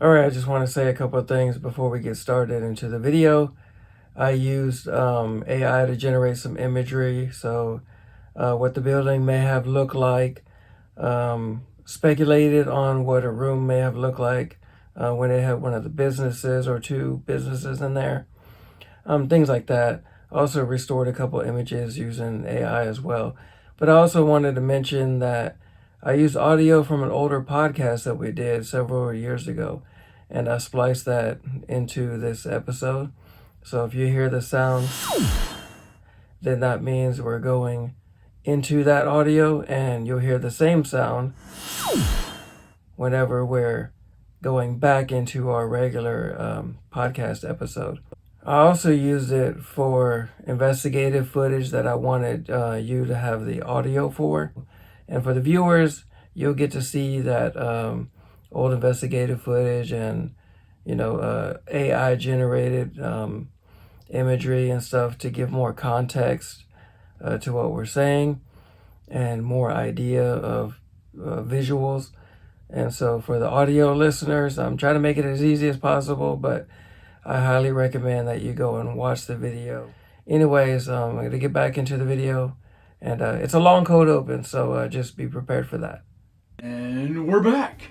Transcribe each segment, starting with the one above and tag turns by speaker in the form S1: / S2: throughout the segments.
S1: Alright, I just want to say a couple of things before we get started into the video. I used AI to generate some imagery, so what the building may have looked like, speculated on what a room may have looked like when it had one of the businesses or two businesses in there, things like that. Also restored a couple images using AI as well. But I also wanted to mention that I used audio from an older podcast that we did several years ago, and I spliced that into this episode. So if you hear the sound, then that means we're going into that audio, and you'll hear the same sound whenever we're going back into our regular podcast episode. I also used it for investigative footage that I wanted you to have the audio for. And for the viewers, you'll get to see that old investigative footage and, AI generated imagery and stuff to give more context to what we're saying and more idea of visuals. And so for the audio listeners, I'm trying to make it as easy as possible, but I highly recommend that you go and watch the video. Anyways, I'm going to get back into the video, and it's a long cold open, so just be prepared for that.
S2: And we're back.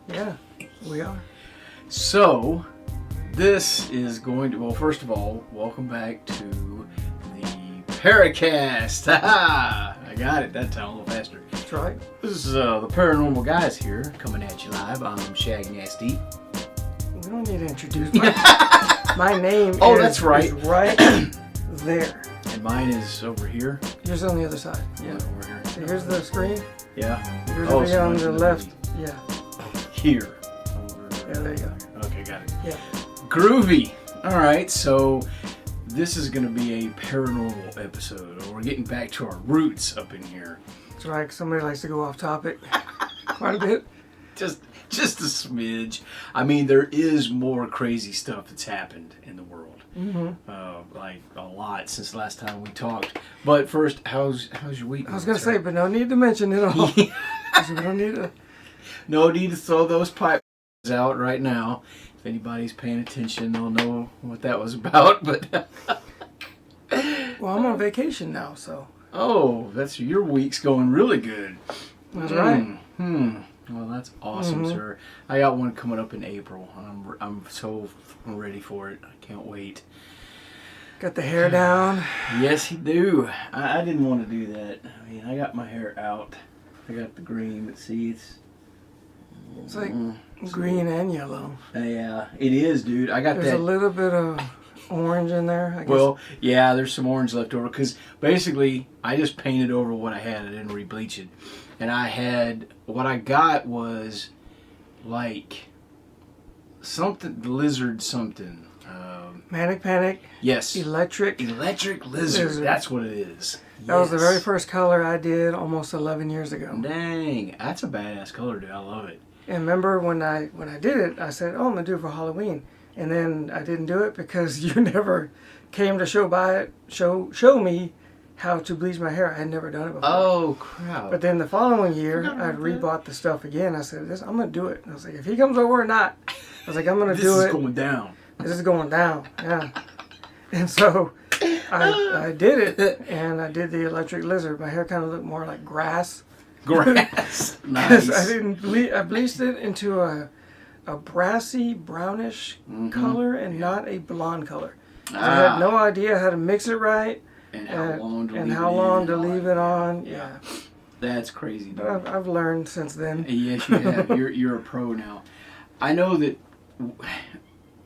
S1: Yeah, we are.
S2: So, this is going to, well, first of all, welcome back to the Pairacast. Ha-ha! I got it that time a little faster.
S1: That's right.
S2: This is the Paranormal Guys here, coming at you live. I'm Shag Nasty.
S1: We don't need to introduce my name.
S2: Oh,
S1: is,
S2: that's right.
S1: Is right there.
S2: And mine is over here.
S1: Yours on the other side. Yeah.
S2: Over here.
S1: So here's the screen.
S2: Yeah.
S1: Yours
S2: Oh,
S1: will be
S2: so
S1: on
S2: mine's
S1: the
S2: gonna
S1: left.
S2: be
S1: Yeah.
S2: Here.
S1: Yeah, there you go.
S2: Okay, got it.
S1: Yeah.
S2: Groovy. All right, so this is going to be a paranormal episode. We're getting back to our roots up in here.
S1: That's right. Somebody likes to go off topic quite a bit.
S2: Just a smidge. I mean, there is more crazy stuff that's happened in the world.
S1: Mm-hmm.
S2: Like a lot since last time we talked. But first, how's your week?
S1: I was going to say, but no need to mention it all. We don't need to.
S2: No need to throw those pipes out right now. If anybody's paying attention, they'll know what that was about. But
S1: Well, I'm on vacation now, so.
S2: Oh, that's your week's going really good.
S1: That's right.
S2: Well, that's awesome, sir. I got one coming up in April, and I'm so ready for it. I can't wait.
S1: Got the hair down.
S2: Yes, you do. I didn't want to do that. I mean, I got my hair out. I got the green, but see,
S1: It's like green and yellow.
S2: Yeah, it is, dude. I got
S1: There's a little bit of orange in there, I guess.
S2: Well, yeah, there's some orange left over because basically I just painted over what I had. I didn't re-bleach it. And what I got was like something, lizard something.
S1: Manic Panic.
S2: Yes.
S1: Electric
S2: lizard. That's what it is.
S1: That was the very first color I did almost 11 years ago.
S2: Dang, that's a badass color, dude. I love it.
S1: And remember when I did it, I said, "Oh, I'm gonna do it for Halloween," and then I didn't do it because you never came to show me how to bleach my hair. I had never done it before.
S2: Oh crap!
S1: But then the following year, I rebought the stuff again. I said, "I'm gonna do it." And I was like, "If he comes over or not," I was like, "I'm gonna do it."
S2: This is going down.
S1: This is going down. Yeah. And so I did it, and I did the electric lizard. My hair kind of looked more like grass.
S2: Grass. Nice.
S1: I bleached it into a brassy brownish color and not a blonde color. So I had no idea how to mix it right
S2: and how
S1: long to leave it on. Yeah.
S2: That's crazy, dude.
S1: But I've learned since then.
S2: Yes, you have. You're a pro now. I know that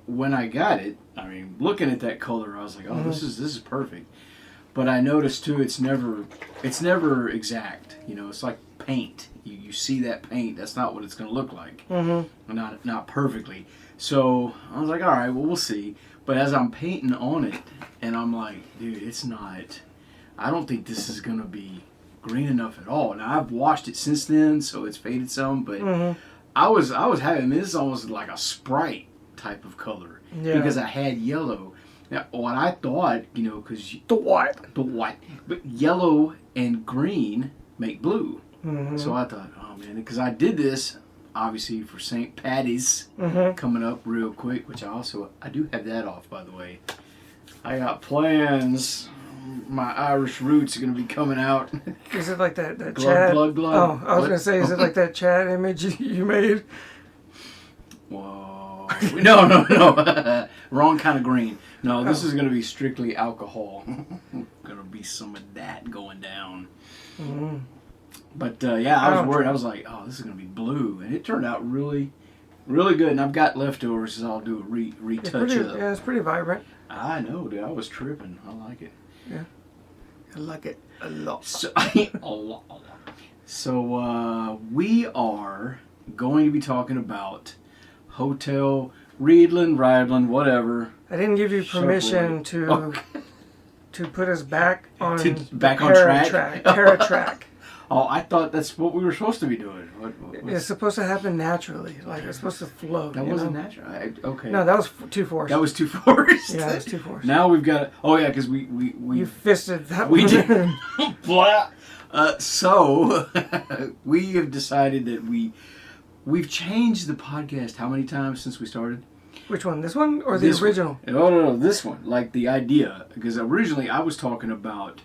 S2: when I got it, I mean, looking at that color, I was like, "Oh, this is perfect." But I noticed too, it's never exact. It's like paint. You see that paint, that's not what it's going to look like. Not perfectly. So I was like, all right, well, we'll see. But as I'm painting on it, and I'm like, dude, it's not. I don't think this is going to be green enough at all. Now I've washed it since then, so it's faded some. But I was having this almost like a Sprite type of color because I had yellow. Now, what I thought, because
S1: The what?
S2: But yellow and green make blue. So I thought, oh man, because I did this obviously for St. Patty's coming up real quick, which I do have that off, by the way. I got plans. My Irish roots are going to be coming out.
S1: Is it like that
S2: glug,
S1: Chad?
S2: Glug.
S1: Oh, I was going to say, is it like that Chad image you made?
S2: Whoa. No. Wrong kind of green. No, this is going to be strictly alcohol. Going to be some of that going down. Mm-hmm. But yeah, I was worried. I was like, oh, this is going to be blue. And it turned out really, really good. And I've got leftovers, so I'll do a retouch up.
S1: Yeah, it's pretty vibrant.
S2: I know, dude. I was tripping. I like it.
S1: Yeah. I like it a lot.
S2: So, So we are going to be talking about Hotel Reidland, whatever.
S1: I didn't give you permission to put us back on
S2: back on track.
S1: Paratrack.
S2: Oh, I thought that's what we were supposed to be doing.
S1: It's supposed to happen naturally. Like, it's supposed to flow.
S2: That wasn't natural. Okay.
S1: No, that was too forced.
S2: That was too forced.
S1: Yeah, it was too forced.
S2: Now we've got... Oh, yeah, because we
S1: You fisted that
S2: we
S1: one.
S2: did. Blah. So, we have decided that we've changed the podcast how many times since we started?
S1: Which one? This one or the original?
S2: No, this one. Like, the idea. Because originally I was talking about,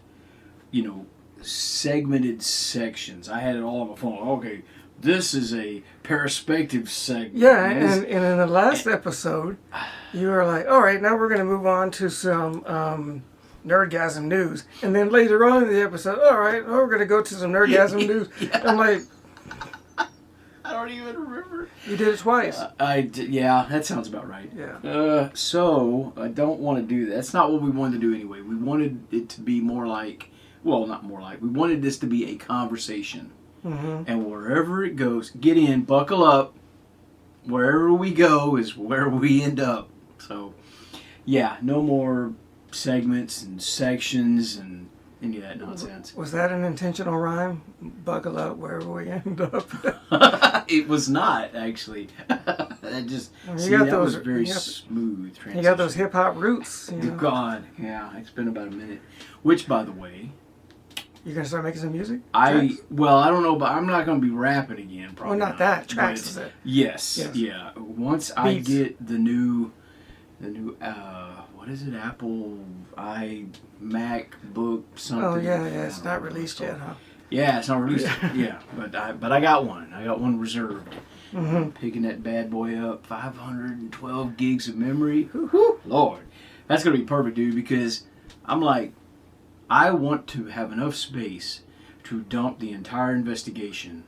S2: segmented sections. I had it all on my phone. Okay, this is a Paraspective segment.
S1: Yeah, and in the last episode, you were like, all right, now we're going to move on to some Nerdgasm news. And then later on in the episode, all right, we're going to go to some Nerdgasm news.
S2: Yeah.
S1: I'm like...
S2: I don't even remember.
S1: You did it twice.
S2: Yeah, that sounds about right.
S1: Yeah.
S2: So, I don't want to do that. That's not what we wanted to do anyway. We wanted it to be more like... Well, not more like. We wanted this to be a conversation. Mm-hmm. And wherever it goes, get in, buckle up. Wherever we go is where we end up. So, yeah, no more segments and sections and any of that nonsense.
S1: Was that an intentional rhyme? Buckle up wherever we end up.
S2: It was not, actually. That was very smooth transition.
S1: You got those hip hop roots.
S2: God, yeah, it's been about a minute. Which, by the way,
S1: you're gonna start making some music?
S2: I don't know, but I'm not gonna be rapping again. Probably.
S1: Well, not that tracks, is it?
S2: Yes, yeah. Once I get the new, what is it? Apple MacBook something.
S1: Oh yeah, it's not released yet, huh?
S2: Yeah, it's not released. Yeah, but I got one. I got one reserved. Mm-hmm. I'm picking that bad boy up. 512 gigs of memory. Woo-hoo. Lord, that's gonna be perfect, dude. Because I'm like, I want to have enough space to dump the entire investigation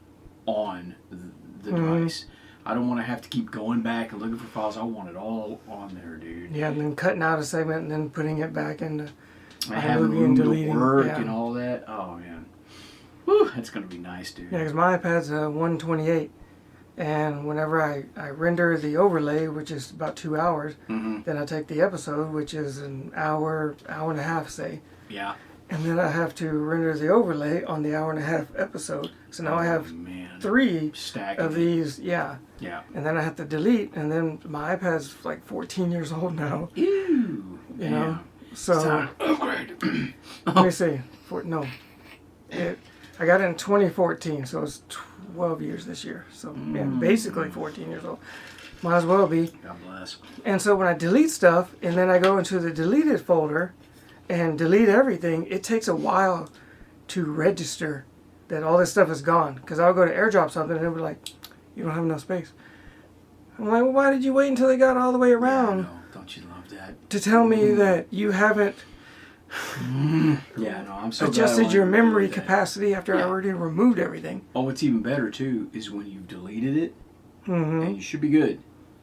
S2: on the device. I don't want to have to keep going back and looking for files. I want it all on there, dude.
S1: Yeah, and then cutting out a segment and then putting it back into
S2: having room to work and all that. Oh, man. Whew, that's going to be nice, dude.
S1: Yeah, because my iPad's a 128. And whenever I render the overlay, which is about 2 hours, then I take the episode, which is an hour and a half, say.
S2: Yeah.
S1: And then I have to render the overlay on the hour and a half episode. So now I have 3 of these. Yeah.
S2: Yeah.
S1: And then I have to delete. And then my iPad's like 14 years old now.
S2: Ew.
S1: You know? So.
S2: It's time to upgrade.
S1: Let me see. I got it in 2014. So it's 12 years this year. So yeah, basically 14 years old. Might as well be.
S2: God bless.
S1: And so when I delete stuff and then I go into the deleted folder and delete everything, it takes a while to register that all this stuff is gone. Because I'll go to airdrop something and it'll be like, you don't have enough space. I'm like, well, why did you wait until they got all the way around?
S2: Yeah, no, don't you love that?
S1: To tell me that you haven't
S2: yeah, no, I'm so
S1: adjusted your memory capacity after I already removed everything.
S2: Oh, what's even better, too, is when you've deleted it, and you should be good.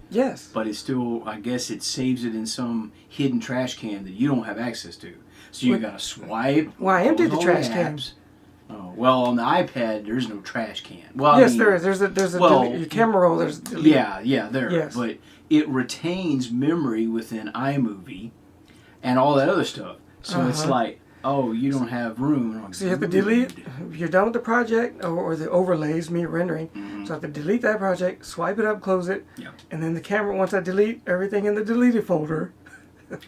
S1: Yes.
S2: But it's still, I guess it saves it in some hidden trash can that you don't have access to. So you got to swipe.
S1: Well, I emptied the trash cans.
S2: Oh, well, on the iPad, there's no trash can. Well,
S1: yes, there is. There's a your camera roll. There's delete.
S2: Yeah, there. Yes. But it retains memory within iMovie and all that other stuff. So it's like, oh, you don't have room.
S1: So you have to delete. If you're done with the project or the overlays, me rendering. So I have to delete that project, swipe it up, close it, and then the camera. Once I delete everything in the deleted folder,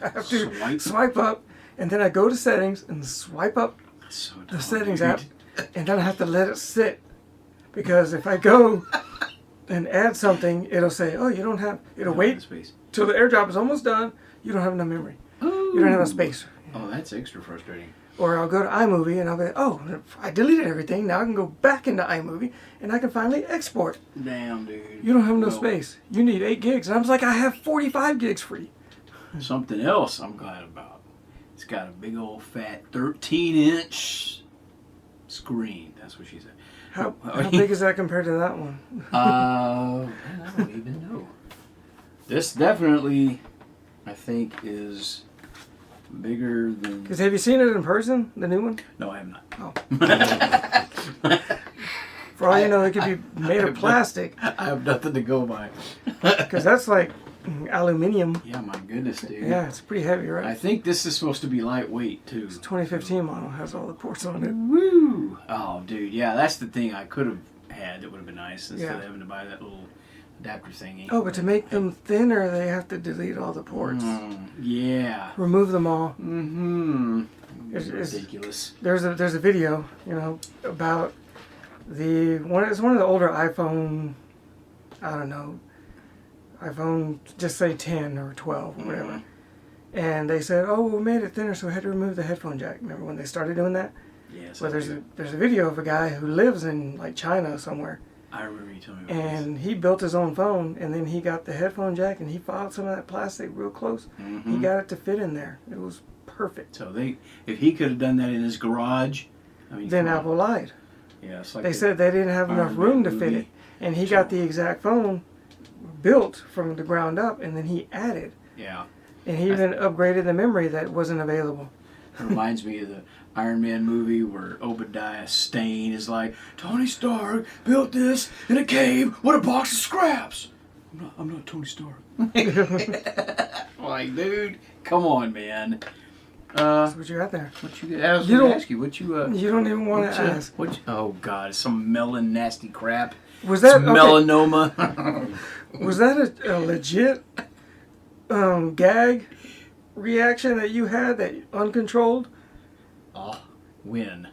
S1: I have to swipe up, and then I go to settings and swipe up the settings app, and then I have to let it sit, because if I go and add something, it'll say, oh, you don't have, it'll wait
S2: space.
S1: till the airdrop is almost done. You don't have enough memory.
S2: Ooh.
S1: You don't have enough space.
S2: Oh, that's extra frustrating.
S1: Or I'll go to iMovie and I'll be like, oh, I deleted everything. Now I can go back into iMovie and I can finally export.
S2: Damn, dude.
S1: You don't have enough space. You need 8 gigs. And I was like, I have 45 gigs free.
S2: Something else I'm glad about. It's got a big old fat 13-inch screen. That's what she said.
S1: How big is that compared to that one?
S2: I don't even know. This definitely, I think, is bigger than...
S1: Because have you seen it in person, the new one?
S2: No, I have not.
S1: Oh. For all you know, it could be made of plastic.
S2: I have nothing to go by.
S1: Because that's like aluminium.
S2: Yeah, my goodness, dude.
S1: Yeah, it's pretty heavy, right?
S2: I think this is supposed to be lightweight, too.
S1: It's 2015 model, has all the ports on it.
S2: Woo! Oh, dude, yeah, that's the thing I could have had that would have been nice instead of having to buy that little adapter thingy.
S1: Oh, but to make them thinner, they have to delete all the ports.
S2: Yeah.
S1: Remove them all.
S2: Mm-hmm.
S1: It's
S2: ridiculous.
S1: There's a video, about it's one of the older iPhone, I don't know, iPhone, just say 10 or 12 or whatever. Mm-hmm. And they said, oh, we made it thinner, so we had to remove the headphone jack. Remember when they started doing that?
S2: Yes.
S1: Well, there's a video of a guy who lives in like China somewhere.
S2: I remember you telling me about
S1: And he built his own phone, and then he got the headphone jack, and he filed some of that plastic real close.
S2: Mm-hmm.
S1: He got it to fit in there. It was perfect.
S2: So if he could have done that in his garage,
S1: then Apple lied.
S2: Yeah, it's like
S1: they said they didn't have enough room to fit it, and he got the exact phone built from the ground up, and then he added.
S2: Yeah.
S1: And he even upgraded the memory that wasn't available.
S2: It reminds me of the Iron Man movie where Obadiah Stane is like, Tony Stark built this in a cave with a box of scraps. I'm not Tony Stark. Like, dude, come on, man.
S1: That's what you got there.
S2: What you ask you?
S1: You don't even want to ask.
S2: Oh God, some melon nasty crap.
S1: Was that
S2: melanoma?
S1: Was that a legit gag reaction that you had, that uncontrolled?
S2: Oh, when?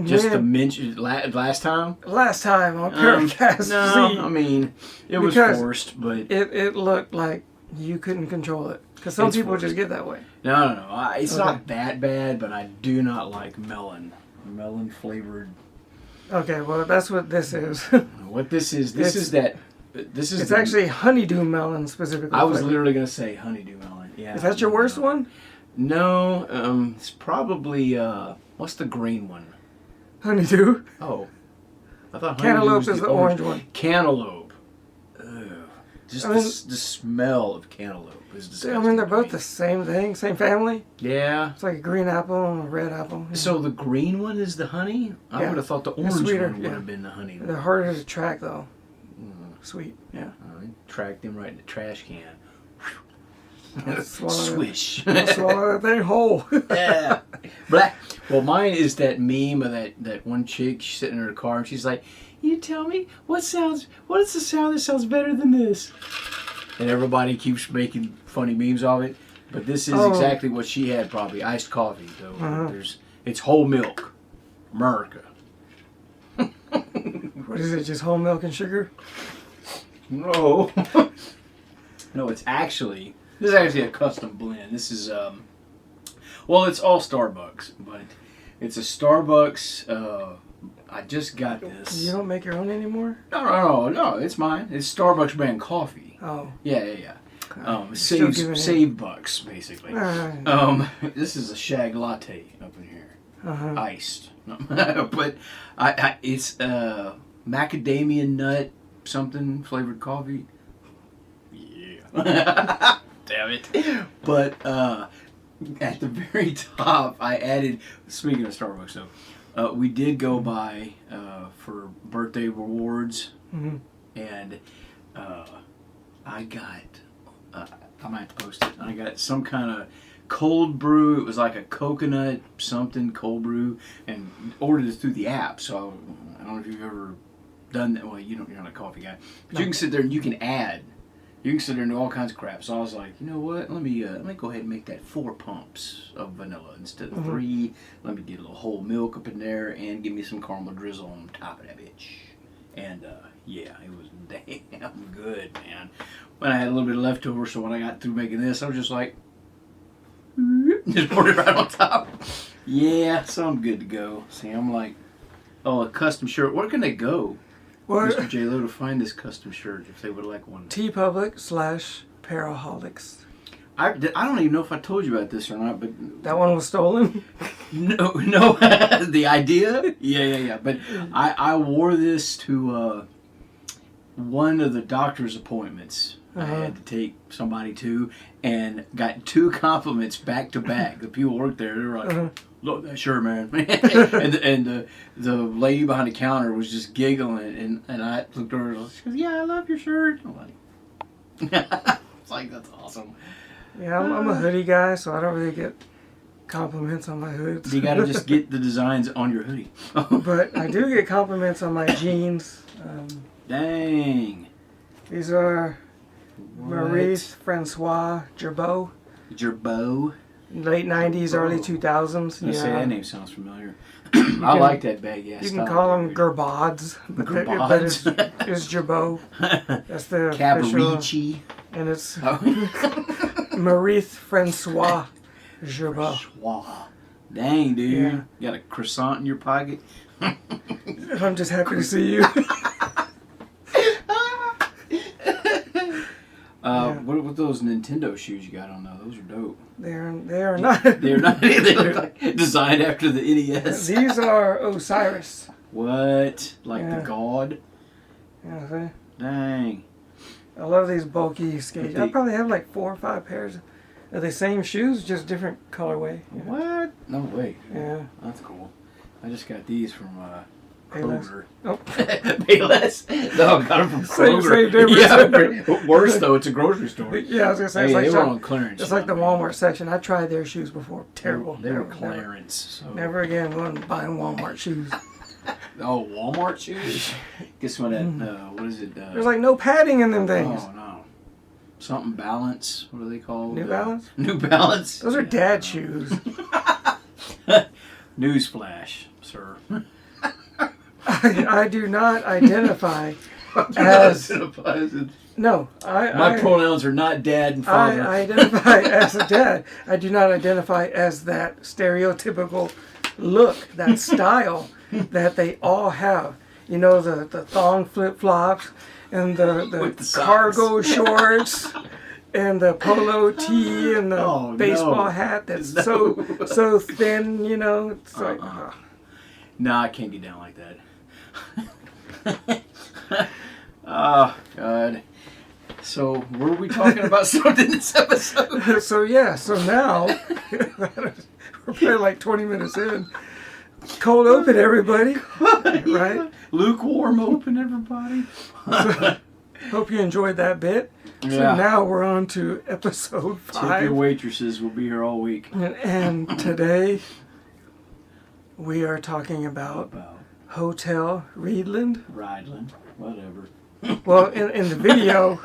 S2: Just to mention last time?
S1: Last time on Pairacast.
S2: No, I mean, it was forced, but...
S1: It looked like you couldn't control it. Because some people just get that way.
S2: No. It's not that bad, but I do not like melon. Melon flavored...
S1: Okay, well, that's what this is.
S2: What this is
S1: It's actually honeydew melon specifically.
S2: I was literally going to say honeydew melon. Yeah.
S1: Is that your worst one?
S2: No, it's probably, what's the green one?
S1: Honeydew.
S2: Oh. I thought
S1: cantaloupe is the orange one.
S2: Cantaloupe. Ugh. Just the smell of cantaloupe is disgusting.
S1: They're both the same thing, same family.
S2: Yeah.
S1: It's like a green apple and a red apple. Yeah.
S2: So the green one is the honey? I would have thought the orange one would have been the honey.
S1: They're harder to track, though. Sweet. Yeah.
S2: I tracked them right in the trash can.
S1: Swish. Swallow that thing whole.
S2: Yeah. Black. Well, mine is that meme of that one chick. She's sitting in her car and she's like, "You tell me what is the sound that sounds better than this?" And everybody keeps making funny memes of it. But this is exactly what she had, probably iced coffee. So it's whole milk, America.
S1: What is it? Just whole milk and sugar?
S2: No. No, this is actually a custom blend. This is, it's all Starbucks, but it's a Starbucks, I just got this.
S1: You don't make your own anymore?
S2: No, it's mine. It's Starbucks brand coffee.
S1: Oh.
S2: Yeah. Save bucks, basically. This is a shag latte up in here. Iced. But it's macadamia nut something flavored coffee. Yeah. Damn it. But at the very top, I added, speaking of Starbucks though, we did go by for birthday rewards. Mm-hmm. And I got, I might post it, I got some kind of cold brew. It was like a coconut something cold brew, and ordered it through the app. So I don't know if you've ever done that. Well, you're not a coffee guy, but you can sit there and you can sit there and do all kinds of crap. So I was like, you know what? Let me go ahead and make that 4 pumps of vanilla instead of 3. Let me get a little whole milk up in there and give me some caramel drizzle on top of that bitch. And yeah, it was damn good, man. When I had a little bit of leftover, so when I got through making this, I was just like, just poured it right on top. Yeah, so I'm good to go. See, I'm like, oh, a custom shirt. Where can they go, Mr. J Lo, to find this custom shirt if they would like one?
S1: Teepublic / para-holix.
S2: I don't even know if I told you about this or not, but
S1: that one was stolen.
S2: No, the idea, yeah. But I wore this to one of the doctor's appointments. I had to take somebody to, and got 2 compliments back to back. The people worked there. They were like, "Look, that shirt, man." and the lady behind the counter was just giggling, and I looked over and she goes, "Yeah, I love your shirt." I'm like, it's like, that's awesome.
S1: Yeah, I'm a hoodie guy, so I don't really get compliments on my hoods.
S2: You got to just get the designs on your hoodie.
S1: But I do get compliments on my jeans.
S2: Dang.
S1: These are Maurice Francois Gerbeau. Late 90s, early 2000s.
S2: Yeah. Say that name sounds familiar. I like that bag. Yeah,
S1: you can call them Gerbods, but it's Gerbeau. That's the
S2: Cavaricci.
S1: And it's Maurice Francois Gerbeau.
S2: Dang, dude. Yeah. You got a croissant in your pocket?
S1: I'm just happy to see you.
S2: What those Nintendo shoes you got on though? Those are dope.
S1: They are not.
S2: They're not. They look like designed after the NES.
S1: These are Osiris.
S2: What? Like the god?
S1: Yeah, see?
S2: Dang.
S1: I love these bulky skates. I probably have like 4 or 5 pairs of the same shoes, just different colorway.
S2: Yeah. What? No way.
S1: Yeah.
S2: That's cool. I just got these from Kroger.
S1: Oh.
S2: Payless? No, I got them from Kroger. Yeah, worse though, it's a grocery store.
S1: Yeah, I was going to say,
S2: they were on clearance.
S1: It's like the Walmart section. I tried their shoes before. Terrible.
S2: They were clearance. So.
S1: Never again going buying Walmart shoes.
S2: Oh, Walmart shoes? Guess what? What is it?
S1: There's like no padding in them things.
S2: Oh, no. Something Balance. What are they called?
S1: New Balance?
S2: New Balance?
S1: Those are dad shoes.
S2: Newsflash, sir.
S1: I do not identify as... No.
S2: My pronouns are not dad and father.
S1: I identify as a dad. I do not identify as that stereotypical look, that style that they all have. You know, the thong flip-flops and the cargo shorts and the polo tee and the baseball hat that's so thin, you know. It's like,
S2: No, I can't get down like that. Oh, God. So, were we talking about something in this episode?
S1: So now, we're probably like 20 minutes in. Cold open, everybody. Right?
S2: Lukewarm open, everybody.
S1: So, hope you enjoyed that bit. So now we're on to episode 5.
S2: Tip your waitresses. We'll be here all week.
S1: And today, we are talking about Hotel Reidland.
S2: Whatever.
S1: Well, in the video,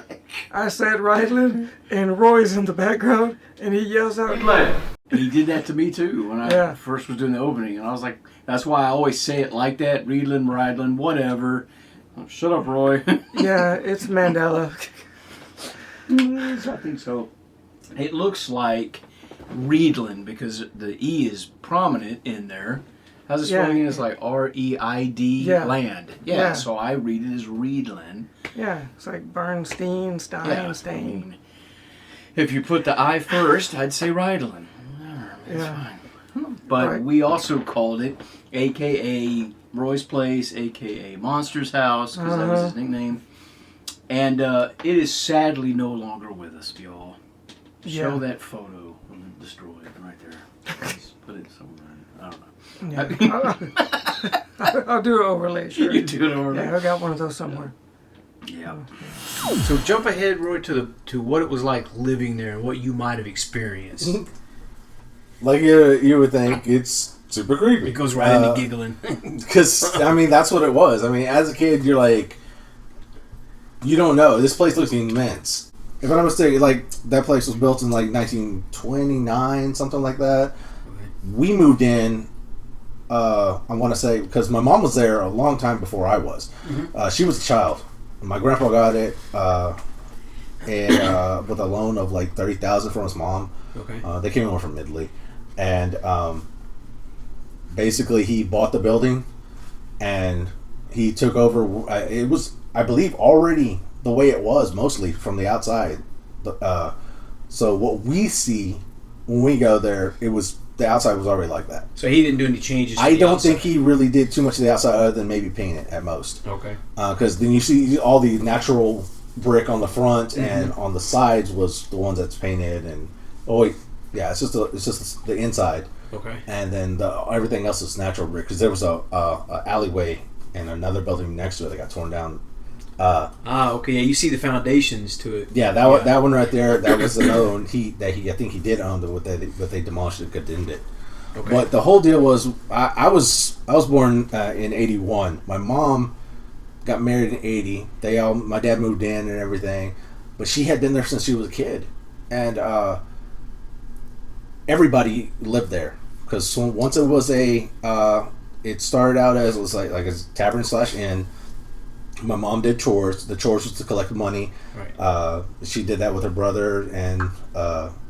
S1: I said Reidland, and Roy's in the background, and he yells out,
S2: Reidland. He did that to me, too, when I first was doing the opening. And I was like, that's why I always say it like that. Reidland, whatever. Oh, shut up, Roy.
S1: Yeah, it's Mandela.
S2: I think so. It looks like Reidland because the E is prominent in there. How's it spelling? It's like R-E-I-D land. Yeah, so I read it as Reidland.
S1: Yeah, it's like Bernstein, Stein.
S2: If you put the I first, I'd say Reidland. That's fine. But we also called it a.k.a. Roy's Place, a.k.a. Monster's House, because that was his nickname. And it is sadly no longer with us, y'all. Show that photo destroyed right there. Just put it somewhere. I don't know.
S1: Yeah. I'll do an overlay, sure.
S2: You do an overlay.
S1: Yeah, I got one of those somewhere.
S2: Yeah. So jump ahead, Roy, to what it was like living there and what you might have experienced.
S3: Like you would think, it's super creepy.
S2: It goes right into giggling.
S3: Because, I mean, that's what it was. I mean, as a kid, you're like, you don't know. This place looks immense. If I'm not mistaken, like, that place was built in, like, 1929, something like that. We moved in I want to say, because my mom was there a long time before I was. She was a child. My grandpa got it and with a loan of like $30,000 from his mom.
S4: Okay.
S3: They came over from Italy, and basically he bought the building, and he took over. It was, I believe, already the way it was mostly from the outside. So what we see when we go there, it was the outside was already like that.
S4: So he didn't do any changes to
S3: I
S4: the
S3: don't
S4: outside.
S3: think he really did too much to the outside other than maybe paint it at most.
S4: Okay.
S3: Because then you see all the natural brick on the front and on the sides was the ones that's painted, and it's just the inside.
S4: Okay.
S3: And then everything else is natural brick, because there was a alleyway and another building next to it that got torn down.
S4: Okay. Yeah, you see the foundations to it.
S3: Yeah, that one right there, that was another one I think he did own, but they demolished it, condemned it.
S4: Okay.
S3: But the whole deal was, I was born in '81. My mom got married in '80. My dad moved in and everything, but she had been there since she was a kid, and everybody lived there, because once it was it started out as, it was like a tavern / inn. My mom did chores. The chores was to collect money.
S4: Right.
S3: She did that with her brother and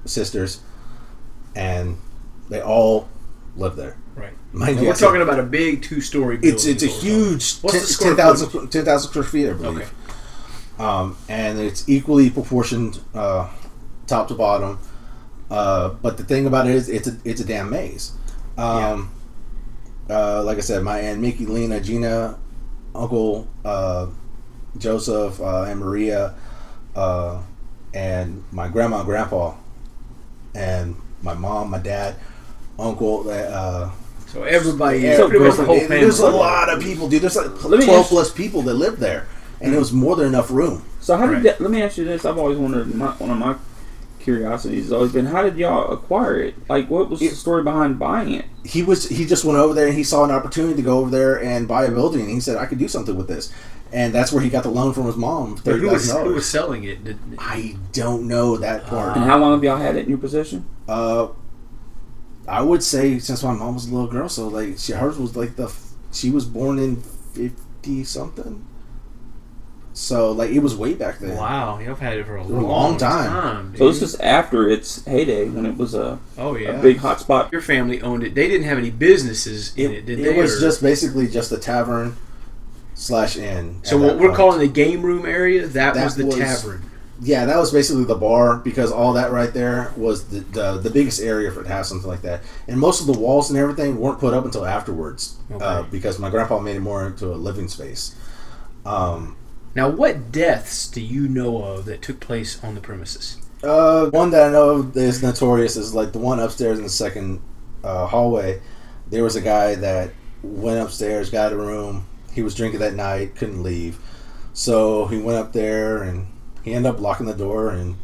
S3: sisters, and they all lived there.
S4: Right.
S3: Mind
S4: And
S3: you,
S4: we're talking about a big 2-story building.
S3: it's a huge
S4: What's the square
S3: 10,000 square feet, I believe.
S4: Okay.
S3: And it's equally proportioned top to bottom. But the thing about it is, it's a damn maze. Like I said, my Aunt Mickey, Lena, Gina, Uncle Joseph, and Maria, and my grandma and grandpa, and my mom, my dad, uncle.
S4: So everybody,
S3: Yeah,
S4: pretty much the whole family.
S3: There's a lot of people, dude. There's like 12 plus people that live there, and it was more than enough room.
S5: So how did let me ask you this? I've always wondered. One of my curiosities has always been, how did y'all acquire it? Like, what was the story behind buying it?
S3: He just went over there and he saw an opportunity to go over there and buy a building. And he said, I could do something with this. And that's where he got the loan from his mom, $30,000.
S4: Who was selling it?
S3: I don't know that part.
S5: And how long have y'all had it in your possession?
S3: I would say since my mom was a little girl, so like hers was like she was born in 50 something. So like it was way back then.
S4: Wow, you've had it for a
S3: long time.
S5: So this was after its heyday, when it was a big hot spot.
S4: Your family owned it. They didn't have any businesses in it, did they?
S3: It was just basically just a tavern / inn.
S4: So what we're calling the game room area, that was the tavern.
S3: Yeah, that was basically the bar, because all that right there was the biggest area for it to have something like that. And most of the walls and everything weren't put up until afterwards, because my grandpa made it more into a living space.
S4: Now, what deaths do you know of that took place on the premises?
S3: One that I know of that is notorious is like the one upstairs in the second hallway. There was a guy that went upstairs, got a room. He was drinking that night, couldn't leave. So he went up there and he ended up locking the door and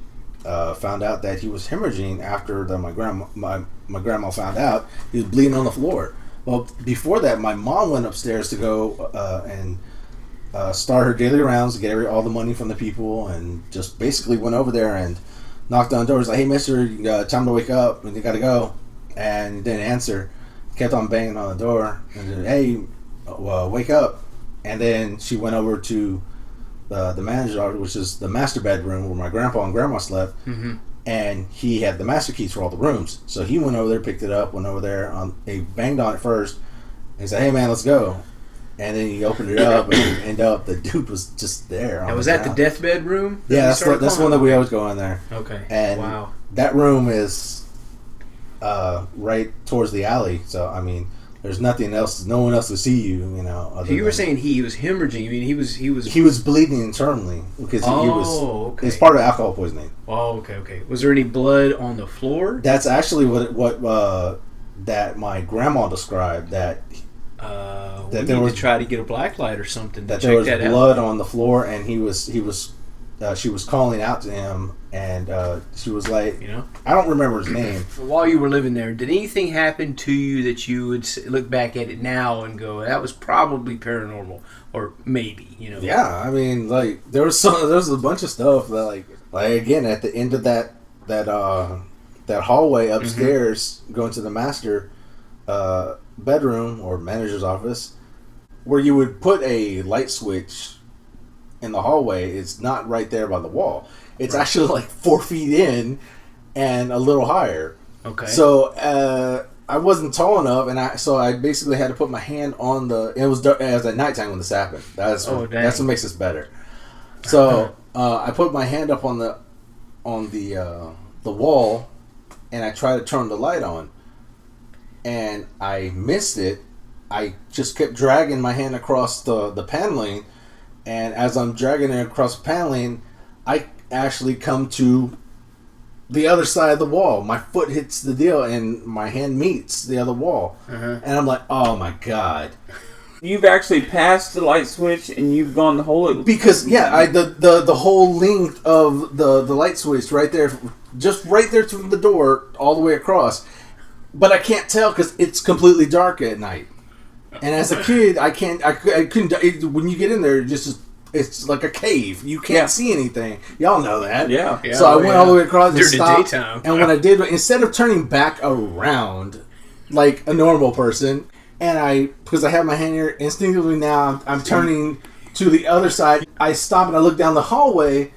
S3: found out that he was hemorrhaging after my grandma found out. He was bleeding on the floor. Well, before that, my mom went upstairs to go and start her daily rounds to get all the money from the people, and just basically went over there and knocked on doors like, hey mister, time to wake up and you gotta go. And he didn't answer, kept on banging on the door and said, hey, wake up. And then she went over to the manager's office, which is the master bedroom where my grandpa and grandma slept. And he had the master keys for all the rooms, so he went over there, picked it up, went over there, he banged on it first and he said, hey man, let's go. And then he opened it up, and the dude was just there.
S4: Now, was that the deathbed room?
S3: Yeah, that's the one that we always go in there.
S4: Okay.
S3: And that room is right towards the alley. So I mean, there's nothing else. No one else will see you.
S4: So you were saying he was hemorrhaging. I mean,
S3: he was bleeding internally because he was.
S4: Okay.
S3: It's part of alcohol poisoning.
S4: Oh, okay. Was there any blood on the floor?
S3: That's actually what that my grandma described. That
S4: there was to try to get a black light or something.
S3: That there was blood on the floor, and she was calling out to him, and she was like, I don't remember his name.
S4: While you were living there, did anything happen to you that you would look back at it now and go, that was probably paranormal, or maybe,
S3: Yeah, I mean, like there was a bunch of stuff that like again at the end of that hallway upstairs going to the master. bedroom or manager's office, where you would put a light switch in the hallway, it's not right there by the wall. It's actually like 4 feet in and a little higher.
S4: Okay.
S3: So I wasn't tall enough, and I basically had to put my hand on the. It was at nighttime when this happened. That's what makes this better. So I put my hand up on the wall, and I tried to turn the light on, and I missed it. I just kept dragging my hand across the paneling, and as I'm dragging it across the paneling, I actually come to the other side of the wall. My foot hits the deal, and my hand meets the other wall. And I'm like, oh my God.
S5: You've actually passed the light switch, and you've gone the whole...
S3: Because, yeah, the whole length of the light switch right there, just right there through the door, all the way across. But I can't tell because it's completely dark at night. And as a kid, I couldn't. When you get in there, it's like a cave. You can't see anything. Y'all know that.
S5: Yeah.
S3: So I went all the way across and
S4: during
S3: stopped.
S4: the daytime.
S3: And when I did, instead of turning back around like a normal person, because I have my hand here, instinctively now I'm turning to the other side. I stop and I look down the hallway,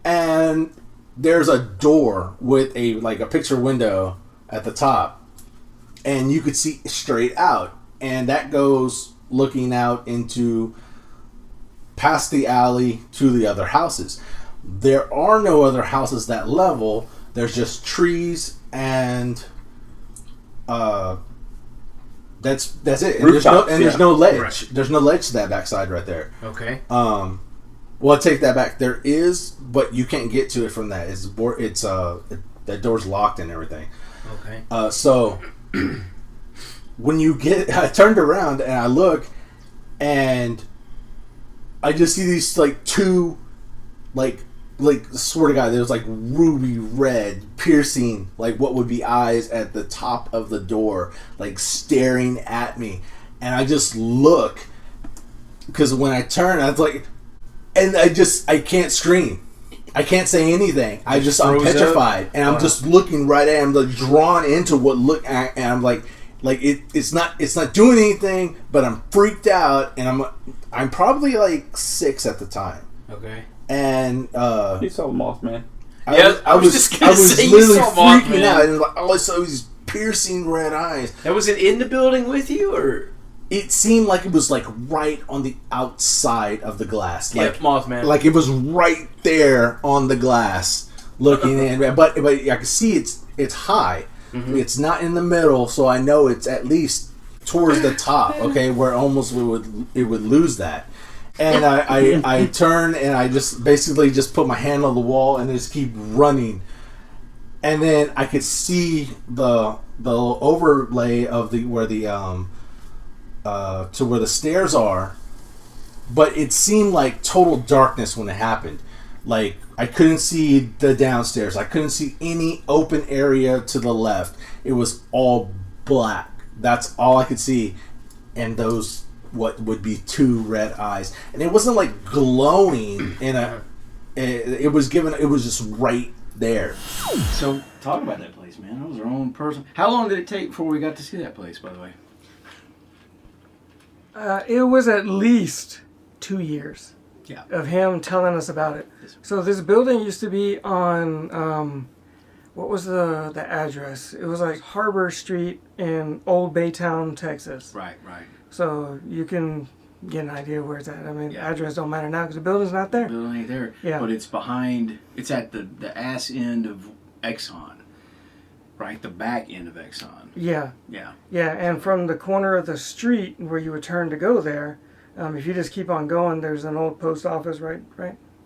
S3: and there's a door with a picture window at the top, and you could see straight out. And that goes looking out into past the alley to the other houses. There are no other houses that level. There's just trees and that's it. And there's no ledge. Right. There's no ledge to that backside right there.
S4: Okay.
S3: Well, I take that back. There is, but you can't get to it from that. That door's locked and everything.
S4: Okay.
S3: So when I turned around and I look, and I just see these two, swear to God, there was ruby red, piercing, what would be eyes at the top of the door, staring at me, and I just look, because when I turn, I was and I can't scream. I can't say anything. I'm petrified, and I'm just looking right at him, drawn into and I'm it's not doing anything, but I'm freaked out, and I'm probably 6 at the time.
S4: Okay.
S3: And
S5: you saw Mothman.
S3: I was literally freaking out, and all I saw was piercing red eyes.
S4: That was it in the building with you, or
S3: it seemed like it was right on the outside of the glass.
S4: Mothman.
S3: It was right there on the glass, looking in. But I can see it's high. Mm-hmm. It's not in the middle, so I know it's at least towards the top. Okay, where almost it would lose that. And I turn, and I just basically put my hand on the wall and just keep running. And then I could see the overlay of where the stairs are, but it seemed like total darkness when it happened. I couldn't see the downstairs. I couldn't see any open area to the left. It was all black. That's all I could see. And those, what would be 2 red eyes. And it wasn't glowing it was just right there.
S2: So, talk about that place, man. That was our own person. How long did it take before we got to see that place, by the way?
S1: It was at least 2 years.
S2: Yeah.
S1: Of him telling us about it. So this building used to be on, what was the address? It was Harbor Street in Old Baytown, Texas.
S2: Right.
S1: So you can get an idea where it's at. I mean, address don't matter now because the building's not there.
S2: The building ain't there.
S1: Yeah.
S2: But it's at the ass end of Exxon. Right? The back end of Exxon.
S1: Yeah.
S2: Yeah.
S1: Yeah, and from the corner of the street where you would turn to go there, if you just keep on going, there's an old post office right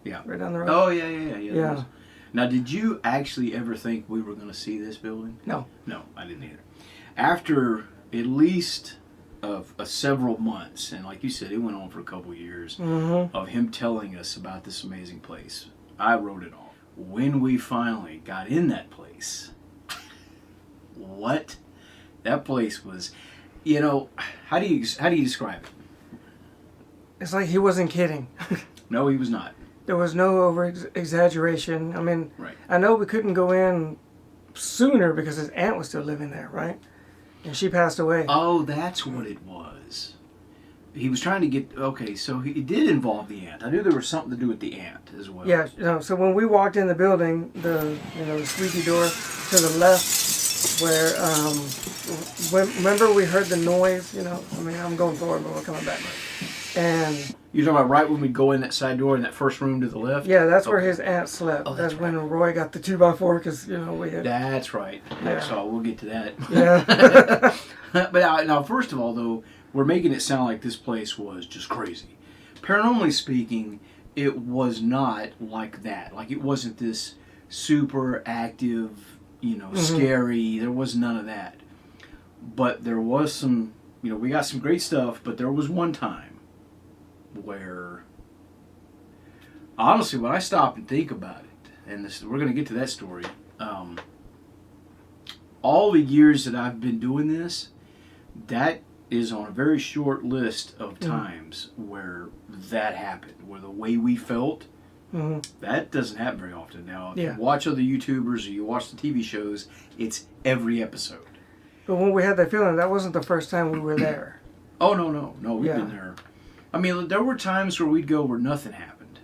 S2: Yeah.
S1: right down the road.
S2: Oh, yeah. Now, did you actually ever think we were going to see this building?
S1: No.
S2: No, I didn't either. After at least several months, and like you said, it went on for a couple years, of him telling us about this amazing place, I wrote it all. When we finally got in that place, that place was, how do you describe it?
S1: It's like he wasn't kidding.
S2: No, he was not.
S1: There was no over-exaggeration. I mean,
S2: right.
S1: I know we couldn't go in sooner because his aunt was still living there, right? and she passed away.
S2: Oh, that's what it was. He was trying to get... Okay, so it did involve the aunt. I knew there was something to do with the aunt as well.
S1: Yeah, so when we walked in the building, the squeaky door to the left, where remember we heard the noise. I'm going forward, but we're coming back. And
S2: you're talking about right when we go in that side door in that first room to the left.
S1: Yeah, that's where his aunt slept.
S2: Oh,
S1: that's when Roy got the 2x4 because we had.
S2: That's right.
S1: Yeah.
S2: So we'll get to that.
S1: Yeah.
S2: But now, first of all, though, we're making it sound like this place was just crazy. Paranormally speaking, it was not like that. Like, it wasn't this super active, scary. There was none of that. But there was some, we got some great stuff, but there was one time where, honestly, when I stop and think about it, and we're going to get to that story, all the years that I've been doing this, that is on a very short list of times where that happened, where the way we felt, that doesn't happen very often. Now, if you watch other YouTubers or you watch the TV shows, it's every episode.
S1: But when we had that feeling, that wasn't the first time we were there.
S2: Oh, no, we've been there. I mean, there were times where we'd go where nothing happened,